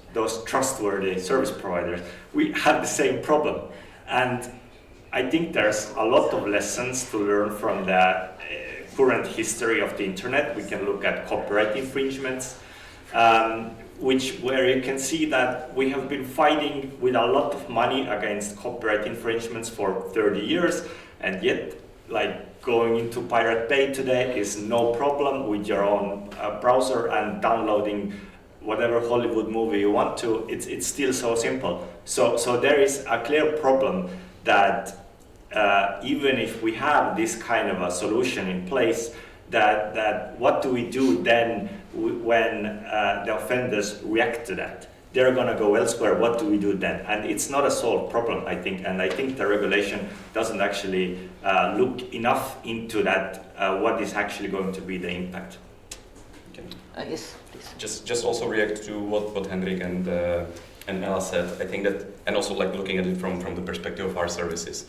trustworthy service providers, we have the same problem. And I think there's a lot of lessons to learn from the current history of the internet. We can look at copyright infringements, where you can see that we have been fighting with a lot of money against copyright infringements for 30 years, and yet going into Pirate Bay today is no problem with your own browser and downloading whatever Hollywood movie you want to. It's still so simple. So there is a clear problem that even if we have this kind of a solution in place, that what do we do then when the offenders react to that? They're going to go elsewhere. What do we do then? And it's not a solved problem, I think. And I think the regulation doesn't actually look enough into that, what is actually going to be the impact. Okay. Yes, please. Just also react to what Henrik and Ella said. I think that, and also looking at it from the perspective of our services.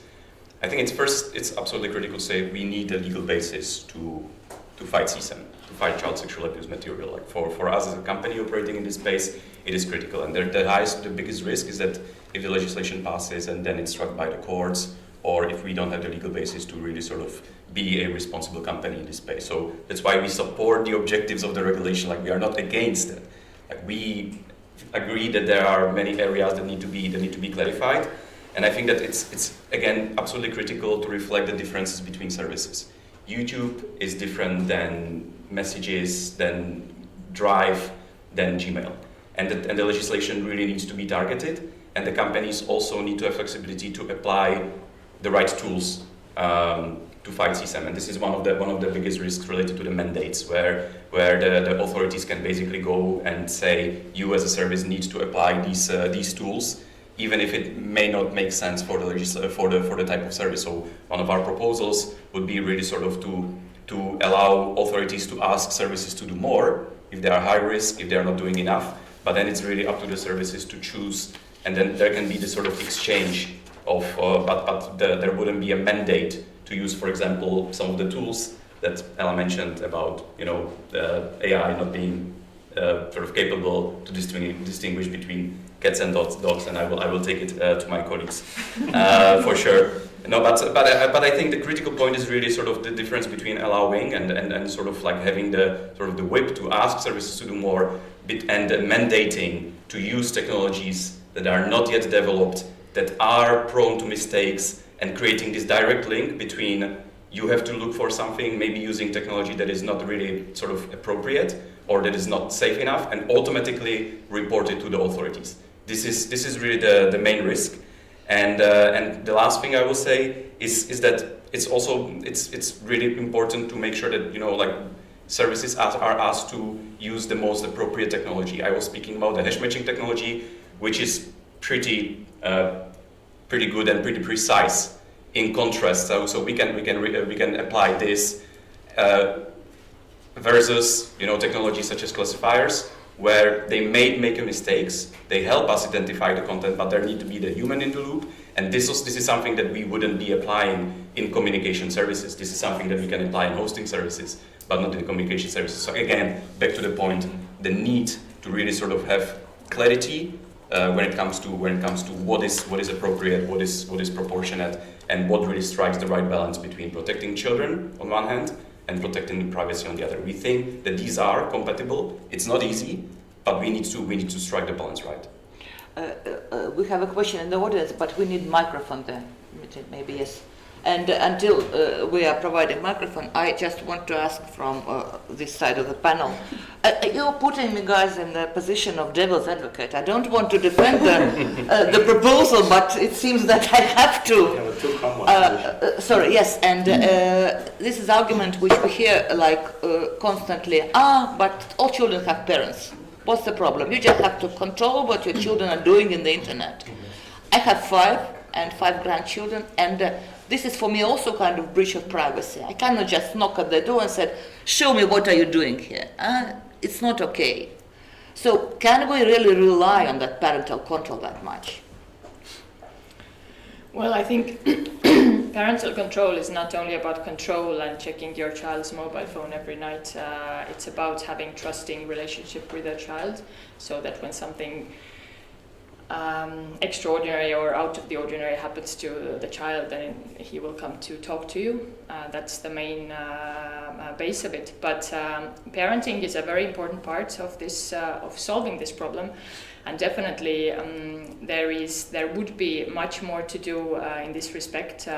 I think it's absolutely critical to say we need a legal basis to fight CSAM, to fight child sexual abuse material. For us as a company operating in this space, it is critical. And the biggest risk is that if the legislation passes and then it's struck by the courts, or if we don't have the legal basis to really sort of be a responsible company in this space. So that's why we support the objectives of the regulation. We are not against it. We agree that there are many areas that need to be clarified. And I think that it's again absolutely critical to reflect the differences between services. YouTube is different than Messages, than Drive, than Gmail, and the legislation really needs to be targeted. And the companies also need to have flexibility to apply the right tools to fight CSAM. And this is one of the biggest risks related to the mandates, where the authorities can basically go and say you as a service need to apply these tools, even if it may not make sense for the type of service. So one of our proposals would be really sort of to to allow authorities to ask services to do more if they are high risk, if they are not doing enough. But then it's really up to the services to choose, and then there can be this sort of exchange of, there wouldn't be a mandate to use, for example, some of the tools that Ella mentioned about, the AI not being sort of capable to distinguish between cats and dogs, and I will take it to my colleagues for sure. No, but I think the critical point is really sort of the difference between allowing and sort of like having the sort of the whip to ask services to do more, and mandating to use technologies that are not yet developed, that are prone to mistakes, and creating this direct link between you have to look for something, maybe using technology that is not really sort of appropriate or that is not safe enough, and automatically report it to the authorities. This is really the main risk. And the last thing I will say is that it's really important to make sure that services are asked to use the most appropriate technology. I was speaking about the hash matching technology, which is pretty good and pretty precise. In contrast, so we can apply this versus technologies such as classifiers, where they may make mistakes, they help us identify the content, but there need to be the human in the loop. And this is something that we wouldn't be applying in communication services. This is something that we can apply in hosting services, but not in communication services. So again, back to the point, the need to really sort of have clarity when it comes to what is appropriate, what is proportionate, and what really strikes the right balance between protecting children on one hand and protecting privacy on the other. We think that these are compatible. It's not easy, but we need to strike the balance right. We have a question in the audience, but we need microphone there. Maybe yes. And until we are providing microphone, I just want to ask from this side of the panel. You're putting me guys in the position of devil's advocate. I don't want to defend the proposal, but it seems that I have to. Sorry, yes, and this is argument which we hear constantly. But all children have parents. What's the problem? You just have to control what your children are doing in the internet. I have 5 grandchildren, and this is for me also kind of breach of privacy. I cannot just knock at the door and say, show me what are you doing here. It's not okay. So can we really rely on that parental control that much? Well, I think parental control is not only about control and checking your child's mobile phone every night. It's about having trusting relationship with their child, so that when something extraordinary or out of the ordinary happens to the child, then he will come to talk to you. That's the main base of it. But parenting is a very important part of this, of solving this problem. And definitely there would be much more to do in this respect,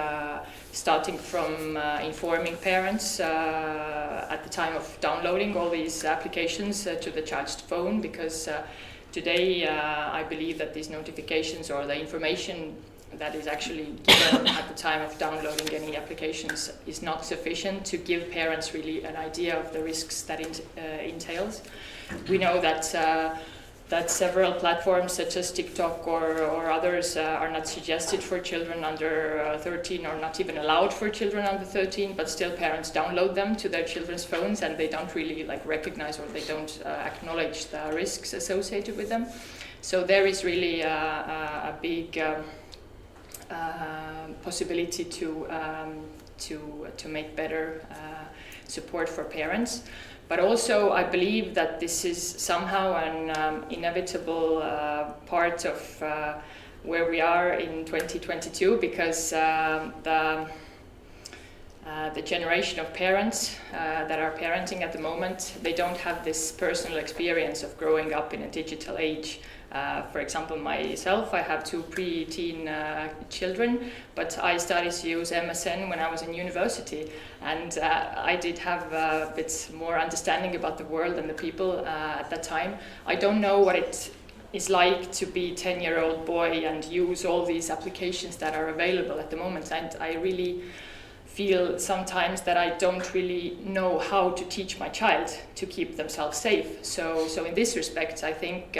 starting from informing parents at the time of downloading all these applications to the child's phone, because today I believe that these notifications or the information that is actually given at the time of downloading any applications is not sufficient to give parents really an idea of the risks that it entails. We know that several platforms such as TikTok or others are not suggested for children under 13 or not even allowed for children under 13, but still parents download them to their children's phones and they don't really recognize or they don't acknowledge the risks associated with them. So there is really a big possibility to make better support for parents. But also, I believe that this is somehow an inevitable part of where we are in 2022, because the generation of parents that are parenting at the moment, they don't have this personal experience of growing up in a digital age. For example, myself, I have 2 pre-teen children, but I started to use MSN when I was in university, and I did have a bit more understanding about the world and the people at that time. I don't know what it is like to be a 10-year-old boy and use all these applications that are available at the moment, and I really feel sometimes that I don't really know how to teach my child to keep themselves safe. So in this respect, I think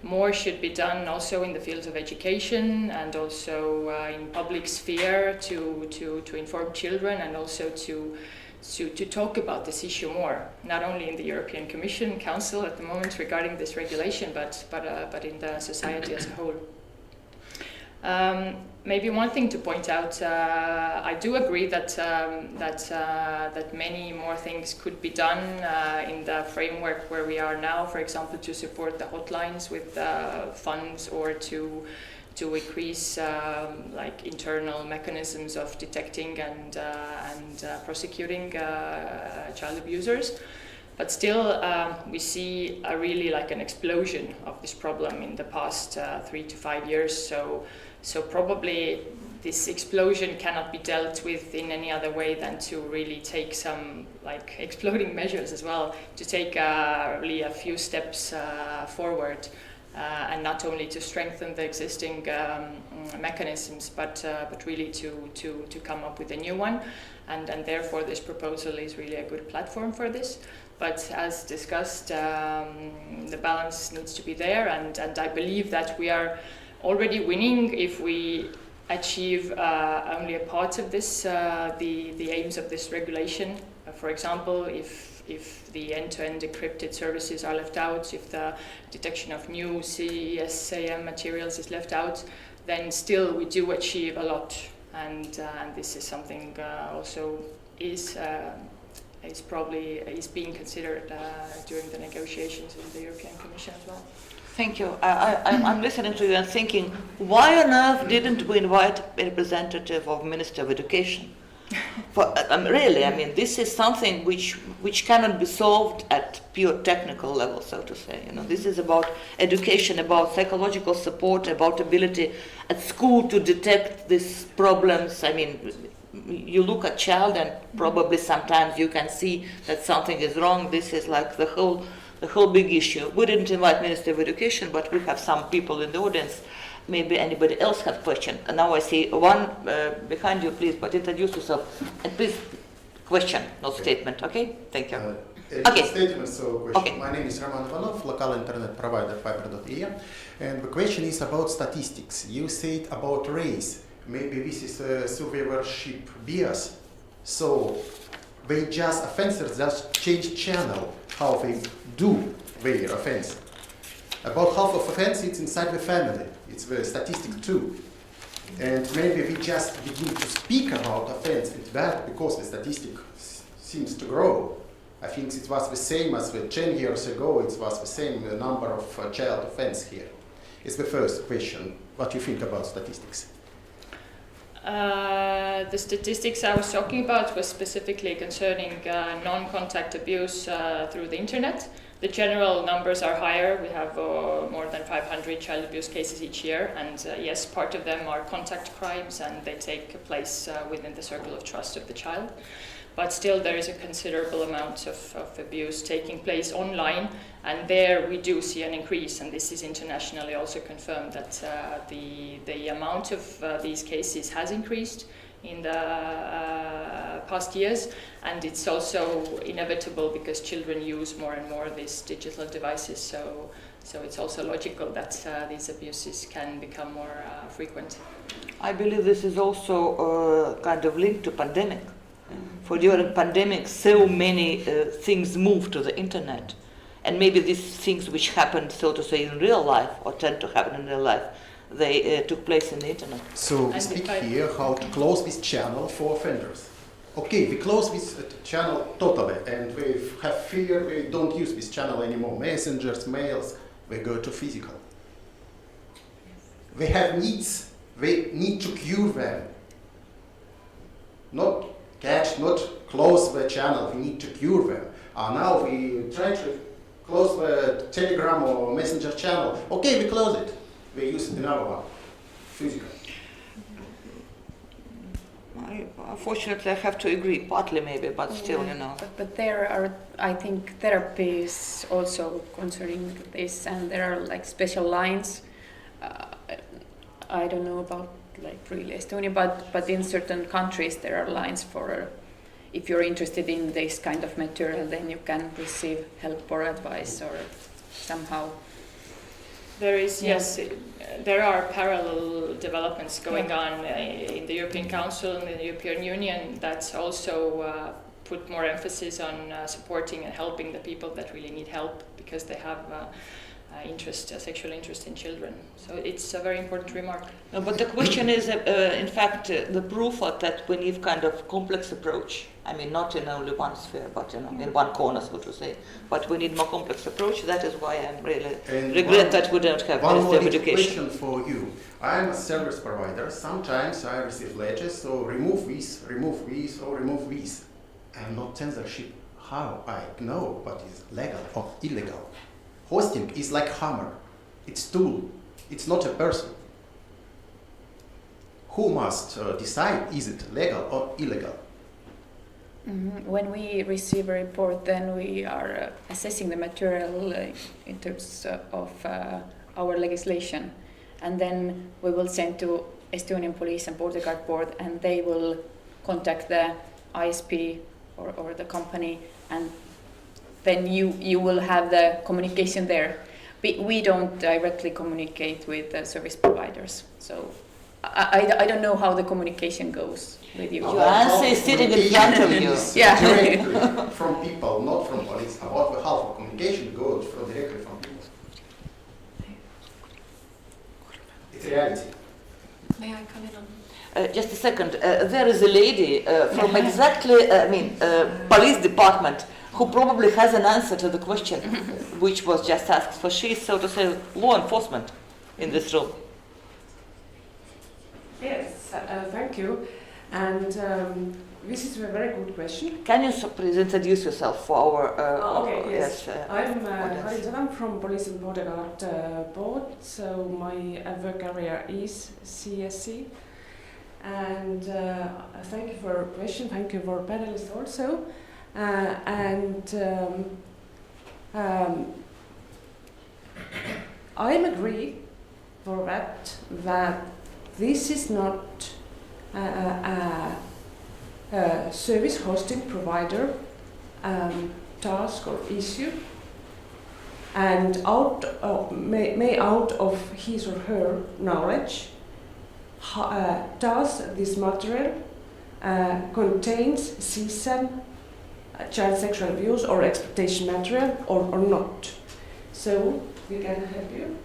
more should be done also in the fields of education and also in public sphere to inform children and also to to talk about this issue more, not only in the European Commission Council at the moment regarding this regulation, but in the society as a whole. Maybe one thing to point out, I do agree that that many more things could be done in the framework where we are now. For example, to support the hotlines with funds, or to increase like internal mechanisms of detecting and prosecuting child abusers. But still, we see really like an explosion of this problem in the past 3 to 5 years. So probably this explosion cannot be dealt with in any other way than to really take some like exploding measures as well, to take really a few steps forward, and not only to strengthen the existing mechanisms, but really to come up with a new one. And therefore this proposal is really a good platform for this. But as discussed, the balance needs to be there, and I believe that we are already winning if we achieve only a part of this, the aims of this regulation. For example, if the end-to-end encrypted services are left out, if the detection of new CSAM materials is left out, then still we do achieve a lot, and this is something also is being considered during the negotiations in the European Commission as well. Thank you. I'm listening to you and thinking, why on earth didn't we invite a representative of Minister of Education? Really, I mean, this is something which cannot be solved at pure technical level, so to say. You know, this is about education, about psychological support, about ability at school to detect these problems. I mean, you look at child and probably sometimes you can see that something is wrong. This is like the whole big issue. We didn't invite Minister of Education, but we have some people in the audience. Maybe anybody else have question. And now I see one behind you, please, but introduce yourself. And please, question, not statement, okay? Thank you. Okay. Statement, so question. Okay. My name is Roman Ivanov, local internet provider Fiber.ie. And the question is about statistics. You said about race. Maybe this is a survivorship bias. So they just offenders just change channel how they do their offense. About half of offense it's inside the family. It's the statistic too. And maybe we just begin to speak about offense. It's bad because the statistic seems to grow. I think it was the same as 10 years ago. It was the same number of child offense here. It's the first question. What do you think about statistics? The statistics I was talking about was specifically concerning non-contact abuse through the internet. The general numbers are higher. We have more than 500 child abuse cases each year, and yes, part of them are contact crimes, and they take place within the circle of trust of the child. But still, there is a considerable amount of abuse taking place online, and there we do see an increase, and this is internationally also confirmed that the amount of these cases has increased in the past years, and it's also inevitable because children use more and more these digital devices, so it's also logical that these abuses can become more frequent. I believe this is also kind of linked to pandemic. For during pandemic, so many things moved to the internet, and maybe these things which happened, so to say, in real life or tend to happen in real life, they took place in the internet. So we speak here how to close this channel for offenders. Okay, we close this channel totally, and we have fear. We don't use this channel anymore. Messengers, mails, we go to physical. They have needs. We need to cure them. Not catch, not close the channel, we need to cure them. Now we try to close the Telegram or Messenger channel. Okay, we close it. We use another one, physical. Unfortunately, I have to agree, partly maybe, but still, you know. But there are, I think, therapies also concerning this, and there are like special lines. I don't know about like really Estonia, but in certain countries there are lines for if you're interested in this kind of material, then you can receive help or advice or somehow. There is, yes, there are parallel developments going on in the European Council and in the European Union that's also put more emphasis on supporting and helping the people that really need help because they have sexual interest in children. So it's a very important remark. No, but the question is, in fact, the proof of that we need kind of complex approach. I mean, not in only one sphere, but in one corner, so to say. But we need more complex approach. That is why I'm really regret that we don't have one more education. question for you. I'm a service provider. Sometimes I receive letters, so remove this, or remove this. I'm not censorship. How I know what is legal or illegal? Hosting is like hammer. It's tool. It's not a person. Who must decide is it legal or illegal? When we receive a report, then we are assessing the material in terms of our legislation, and then we will send to Estonian Police and Border Guard Board, and they will contact the ISP or the company, and then you will have the communication there. We don't directly communicate with the service providers, so I don't know how the communication goes with you. Your answer is sitting in front of you. Yeah. Directly from people, not from police. About the half of communication goes directly from people. It's reality. May I come in on? Just a second. There is a lady from exactly, police department who probably has an answer to the question which was just asked. For she is, so to say, law enforcement in this room. Yes, thank you. And this is a very good question. Can you please introduce yourself for our Okay, yes. I'm audience. I'm from Police and Border Guard Board, so my work area is CSC. And thank you for your question, thank you for panelists also. I agree for that this is not a service hosting provider task or issue, and may out of his or her knowledge does this material contains CSAM, child sexual abuse or exploitation material or not. So we can help you.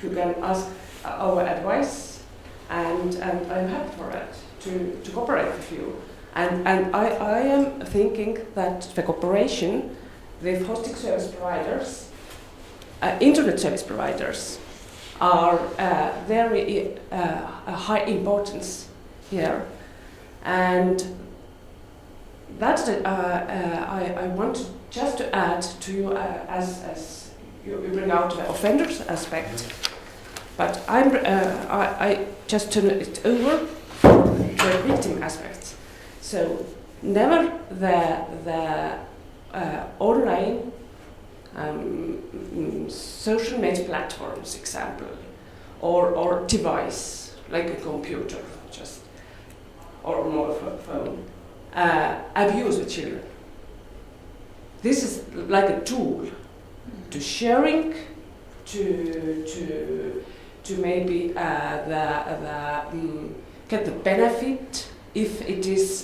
You can ask our advice, and I'm happy for it to cooperate with you. And I am thinking that the cooperation with hosting service providers, internet service providers, are very high importance here, and that's I want just to add to you as you bring out the offenders aspect, but I just turn it over to the victim aspects. So never the online social media platforms, example, or device like a computer, just or mobile phone, abuse the children. This is like a tool to sharing, to maybe get the benefit if it is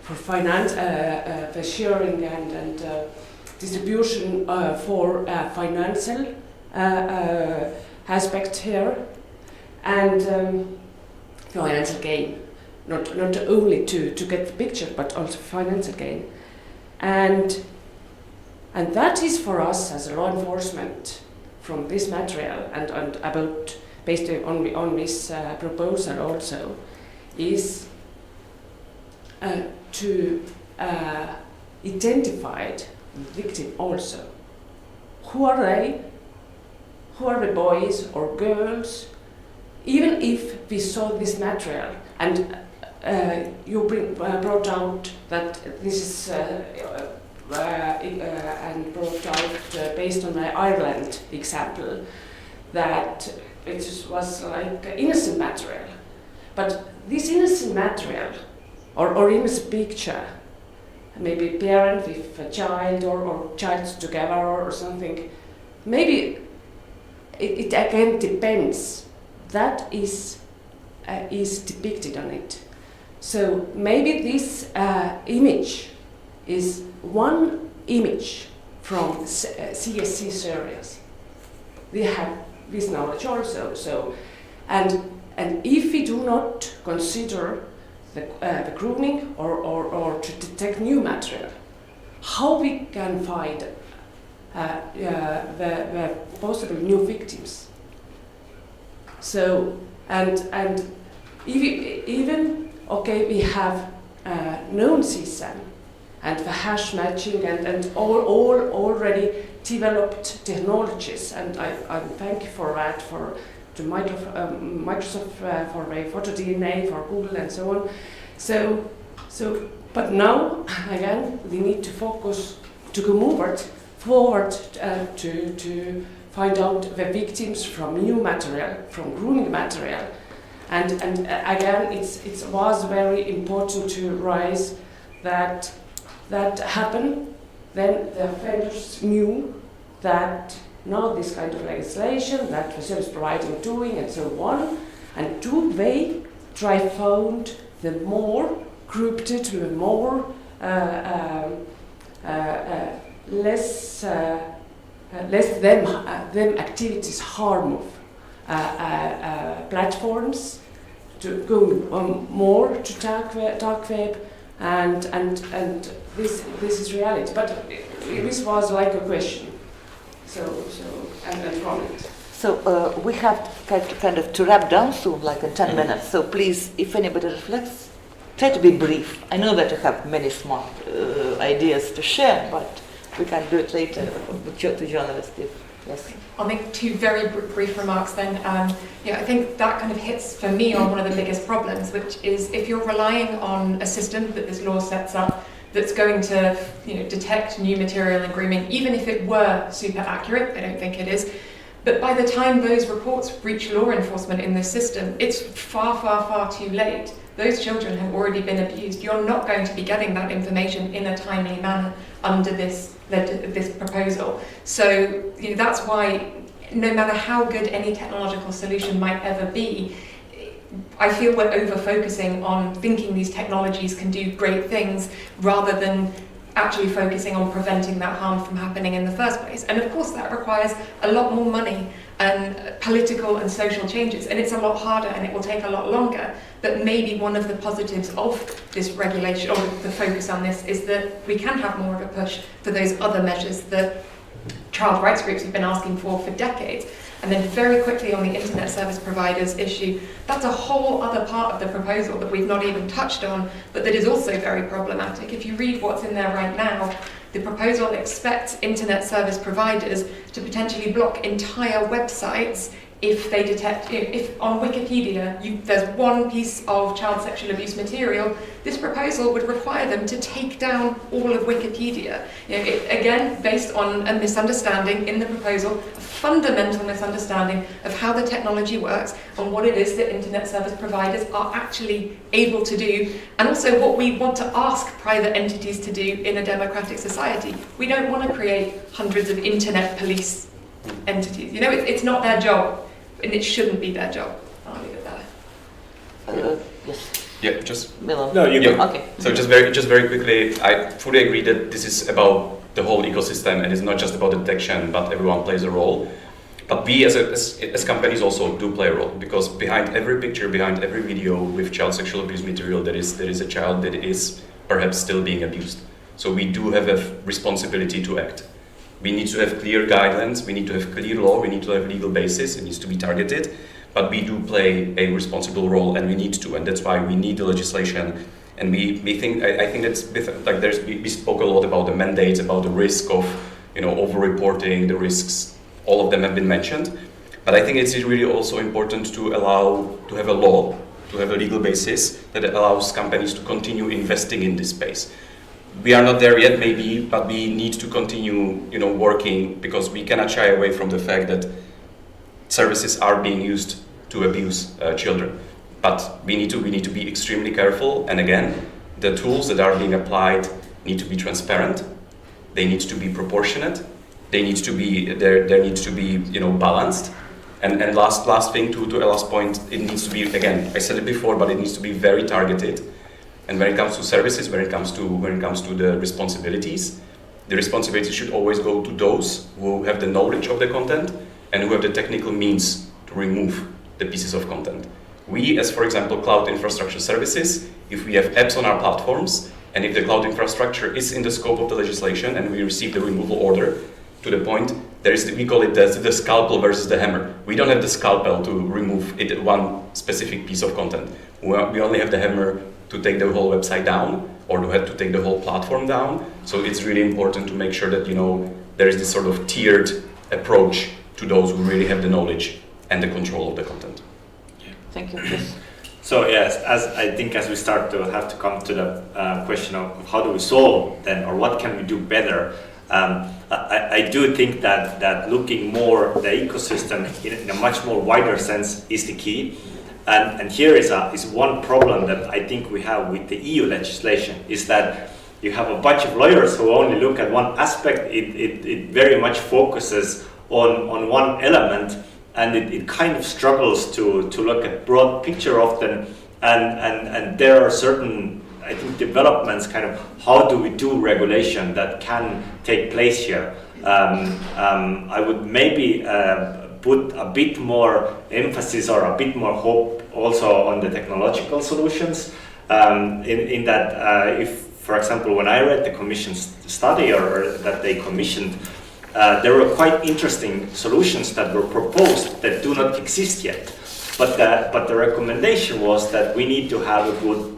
for finance, the sharing and distribution for financial aspect here, and financial gain, not only to get the picture, but also financial gain, and that is for us as a law enforcement from this material and about based on this proposal also is to identify the victim also. Who are they? Who are the boys or girls? Even if we saw this material and you brought out that this is and brought out based on my Ireland example that it was like innocent material, but this innocent material or innocent picture, maybe parent with a child or child together or something, maybe it again depends. That is depicted on it. So maybe this image is one image from CSC series. We have this knowledge also. And if we do not consider the grooming or to detect new material, how we can find the possible new victims? So and even okay, we have known CSAM and the hash matching and all already developed technologies, and I thank you for that, to Microsoft for the photo DNA, for Google and so on. So but now again we need to focus to go forward to find out the victims from new material, from grooming material, and again it was very important to raise that happened. Then the offenders knew that now this kind of legislation that the service provider is doing and so on, and do they try found the more grouped, the more less them activities harm of platforms to go more to dark web, and this is reality. But this was like a question. And comment. So we have kind of to wrap down soon, like in 10 minutes. So please, if anybody reflects, try to be brief. I know that you have many smart ideas to share, but we can do it later to journalists. Yes. I'll make two very brief remarks then. I think that kind of hits for me on one of the biggest problems, which is if you're relying on a system that this law sets up that's going to detect new material and grooming, even if it were super accurate, I don't think it is, but by the time those reports reach law enforcement in this system, it's far, far, far too late. Those children have already been abused. You're not going to be getting that information in a timely manner under this proposal. So that's why no matter how good any technological solution might ever be, I feel we're over-focusing on thinking these technologies can do great things rather than actually focusing on preventing that harm from happening in the first place. And of course that requires a lot more money and political and social changes, and it's a lot harder and it will take a lot longer. But maybe one of the positives of this regulation, or the focus on this, is that we can have more of a push for those other measures that child rights groups have been asking for decades. And then very quickly on the internet service providers issue, that's a whole other part of the proposal that we've not even touched on, but that is also very problematic. If you read what's in there right now, the proposal expects internet service providers to potentially block entire websites if they detect, if on Wikipedia there's one piece of child sexual abuse material, this proposal would require them to take down all of Wikipedia. Again, based on a misunderstanding in the proposal, a fundamental misunderstanding of how the technology works and what it is that internet service providers are actually able to do, and also what we want to ask private entities to do in a democratic society. We don't want to create hundreds of internet police entities. It's not their job. And it shouldn't be their job. I'll leave it there. Yes. Yeah, just Milan. No, you go. Okay. So just very quickly, I fully agree that this is about the whole ecosystem and it's not just about detection, but everyone plays a role. But we as companies also do play a role, because behind every picture, behind every video with child sexual abuse material, there is a child that is perhaps still being abused. So we do have a responsibility to act. We need to have clear guidelines, we need to have clear law, we need to have legal basis, it needs to be targeted, but we do play a responsible role and we need to, and that's why we need the legislation. And we think, I think that's, like we spoke a lot about the mandates, about the risk of, over-reporting, the risks, all of them have been mentioned. But I think it's really also important to have a law, to have a legal basis that allows companies to continue investing in this space. We are not there yet, maybe, but we need to continue, working, because we cannot shy away from the fact that services are being used to abuse children. But we need to be extremely careful. And again, the tools that are being applied need to be transparent. They need to be proportionate. They need to be there needs to be balanced. And last thing to a last point, it needs to be, again, I said it before, but it needs to be very targeted. And when it comes to services, when it comes to the responsibilities should always go to those who have the knowledge of the content and who have the technical means to remove the pieces of content. We, as for example, cloud infrastructure services, if we have apps on our platforms, and if the cloud infrastructure is in the scope of the legislation and we receive the removal order, to the point, we call it the scalpel versus the hammer. We don't have the scalpel to remove one specific piece of content. We only have the hammer to take the whole website down, or to take the whole platform down. So it's really important to make sure that there is this sort of tiered approach to those who really have the knowledge and the control of the content. Thank you, Chris. So yes, as we start to have to come to the question of how do we solve then, or what can we do better, I do think that looking more the ecosystem in a much more wider sense is the key. And here is one problem that I think we have with the EU legislation, is that you have a bunch of lawyers who only look at one aspect. It very much focuses on one element, and it kind of struggles to look at broad picture often, and there are certain, I think, developments, kind of how do we do regulation that can take place here. I would maybe put a bit more emphasis or a bit more hope also on the technological solutions, in that if, for example, when I read the Commission's study or that they commissioned, there were quite interesting solutions that were proposed that do not exist yet. But the recommendation was that we need to have a good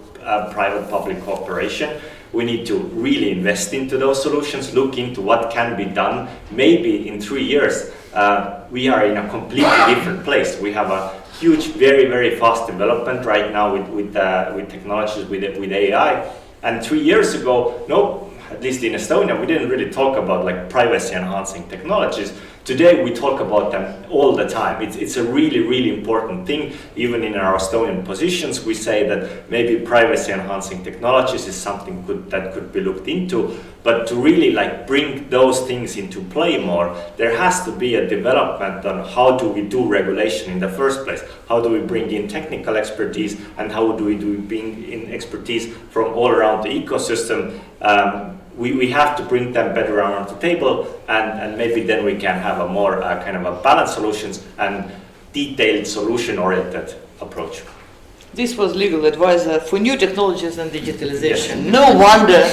private-public cooperation. We need to really invest into those solutions, look into what can be done. Maybe in 3 years, we are in a completely different place. We have a huge, very, very fast development right now with technologies, with AI. And 3 years ago, no, at least in Estonia, we didn't really talk about like privacy-enhancing technologies. Today, we talk about them all the time. It's a really, really important thing. Even in our Estonian positions, we say that maybe privacy-enhancing technologies is something that could be looked into. But to really like bring those things into play more, there has to be a development on how do we do regulation in the first place? How do we bring in technical expertise, and how do we bring in expertise from all around the ecosystem? We have to bring them better around the table, and maybe then we can have a more kind of a balanced solutions and detailed solution-oriented approach. This was legal advisor for new technologies and digitalization. Yes. No wonder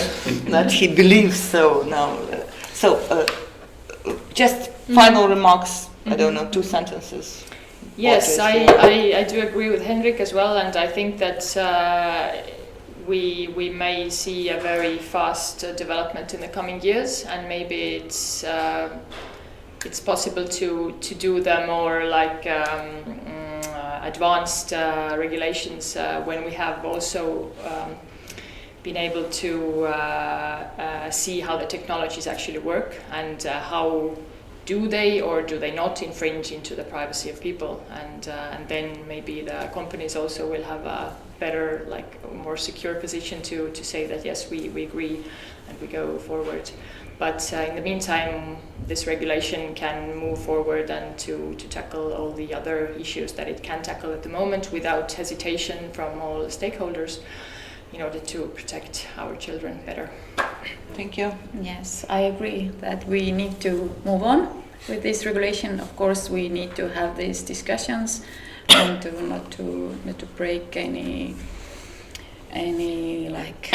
that he believes so now. Just final remarks, I don't know, 2 sentences. Yes, I do agree with Henrik as well, and I think that we may see a very fast development in the coming years, and maybe it's possible to do the more like advanced regulations when we have also been able to see how the technologies actually work, and how do they or do they not infringe into the privacy of people, and then maybe the companies also will have a better, like more secure position to say that yes, we agree and we go forward. But in the meantime, this regulation can move forward and to tackle all the other issues that it can tackle at the moment without hesitation from all the stakeholders, in order to protect our children better. Thank you. Yes, I agree that we need to move on with this regulation. Of course, we need to have these discussions and not to break any like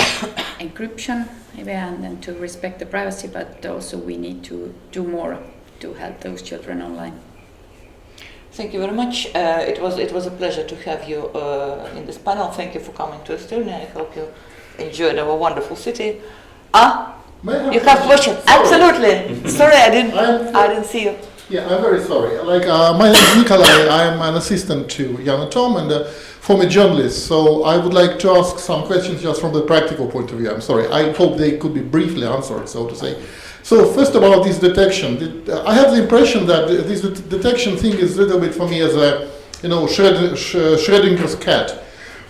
encryption maybe, and to respect the privacy. But also we need to do more to help those children online. Thank you very much. It was a pleasure to have you in this panel. Thank you for coming to Estonia. I hope you enjoyed our wonderful city. You have questions? Absolutely. Sorry, I didn't see you. Yeah, I'm very sorry. My name is Nikolai. I'm an assistant to Jan and Tom and a former journalist. So I would like to ask some questions just from the practical point of view. I'm sorry. I hope they could be briefly answered, so to say. So first about this detection, I have the impression that this detection thing is a little bit for me as a, Schrödinger's cat,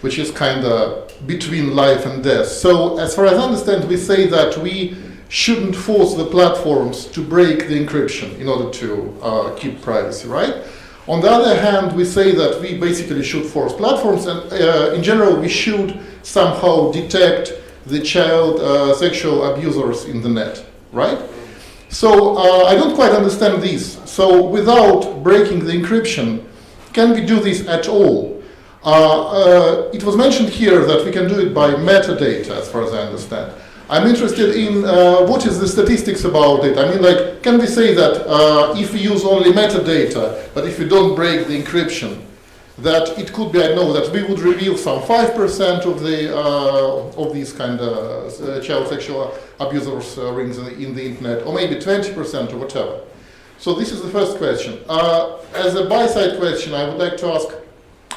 which is kind of between life and death. So as far as I understand, we say that we shouldn't force the platforms to break the encryption in order to keep privacy, right? On the other hand, we say that we basically should force platforms, and in general, we should somehow detect the child sexual abusers in the net, right? So I don't quite understand this. So without breaking the encryption, can we do this at all? It was mentioned here that we can do it by metadata, as far as I understand. I'm interested in what is the statistics about it. I mean, like, can we say that if we use only metadata, but if we don't break the encryption, that it could be, I know, that we would reveal some 5% of these kind of child sexual abusers rings in the internet, or maybe 20% or whatever. So this is the first question. As a by-side question, I would like to ask,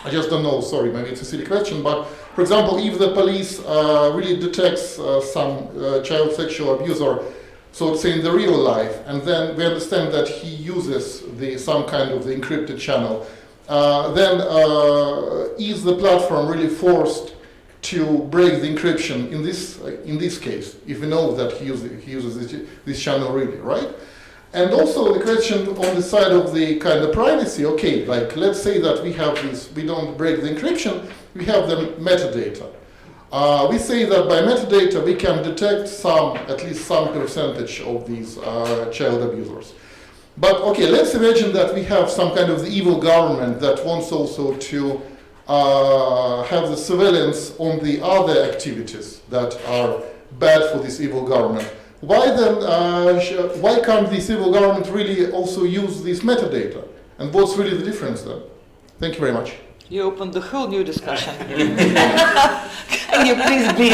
I just don't know, sorry, maybe it's a silly question, but for example, if the police really detects some child sexual abuser, so to say in the real life, and then we understand that he uses some kind of the encrypted channel, then is the platform really forced to break the encryption in this case, if we know that he uses this channel really, right? And also the question on the side of the kind of privacy, okay, like let's say that we have this, we don't break the encryption, we have the metadata. We say that by metadata we can detect at least some percentage of these child abusers. But okay, let's imagine that we have some kind of the evil government that wants also to have the surveillance on the other activities that are bad for this evil government. Why then, why can't this evil government really also use this metadata? And what's really the difference then? Thank you very much. You opened the whole new discussion. Can you please be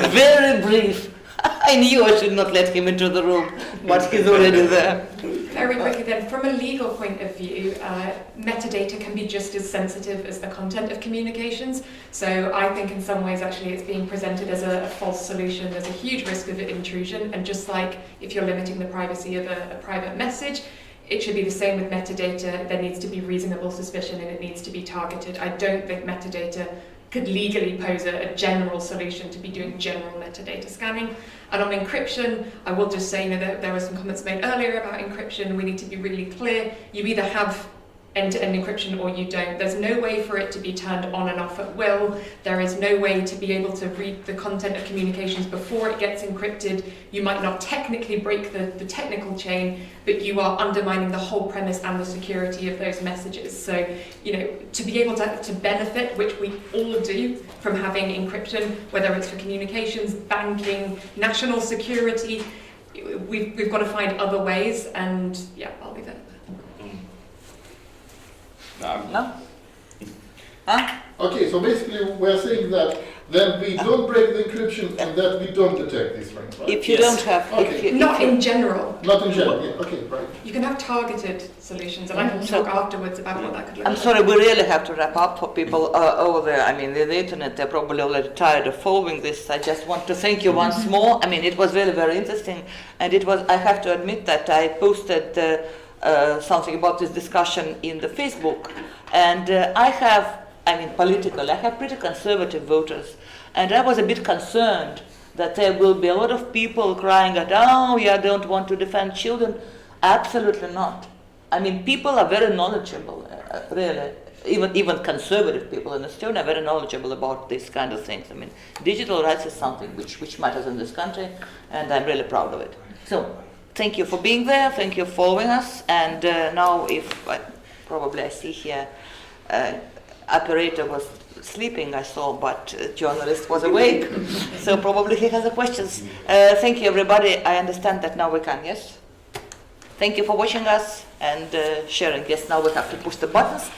very brief? I knew I should not let him into the room, but he's already there. Very quickly then, from a legal point of view, metadata can be just as sensitive as the content of communications. So I think in some ways actually it's being presented as a false solution. There's a huge risk of intrusion, and just like if you're limiting the privacy of a private message, it should be the same with metadata. There needs to be reasonable suspicion and it needs to be targeted. I don't think metadata could legally pose a general solution to be doing general metadata scanning. And on encryption, I will just say, that there were some comments made earlier about encryption. We need to be really clear. You either have end-to-end encryption or you don't. There's no way for it to be turned on and off at will. There is no way to be able to read the content of communications before it gets encrypted. You might not technically break the technical chain, but you are undermining the whole premise and the security of those messages. So, to be able to benefit, which we all do, from having encryption, whether it's for communications, banking, national security, we've got to find other ways, and yeah, I'll leave it. No? Huh? Okay, so basically we're saying that then we don't break the encryption and that we don't detect these rings, right? If you don't have... Okay. Not in general. Not in general, yeah, okay, right. You can have targeted solutions, and I can talk afterwards about what that could look I'm like. sorry, we really have to wrap up for people over there. I mean, the internet, they're probably already tired of following this. I just want to thank you once more. I mean, it was really very interesting, and I have to admit that I posted something about this discussion in the Facebook, and I have pretty conservative voters, and I was a bit concerned that there will be a lot of people crying out, I don't want to defend children. Absolutely not. I mean, people are very knowledgeable, really. Even conservative people in Estonia are very knowledgeable about these kind of things. I mean, digital rights is something which matters in this country, and I'm really proud of it. So, thank you for being there, thank you for following us, and now probably I see here, operator was sleeping, I saw, but journalist was awake, so probably he has the questions. Thank you, everybody. I understand that now we can, yes? Thank you for watching us and sharing. Yes, now we have to push the buttons.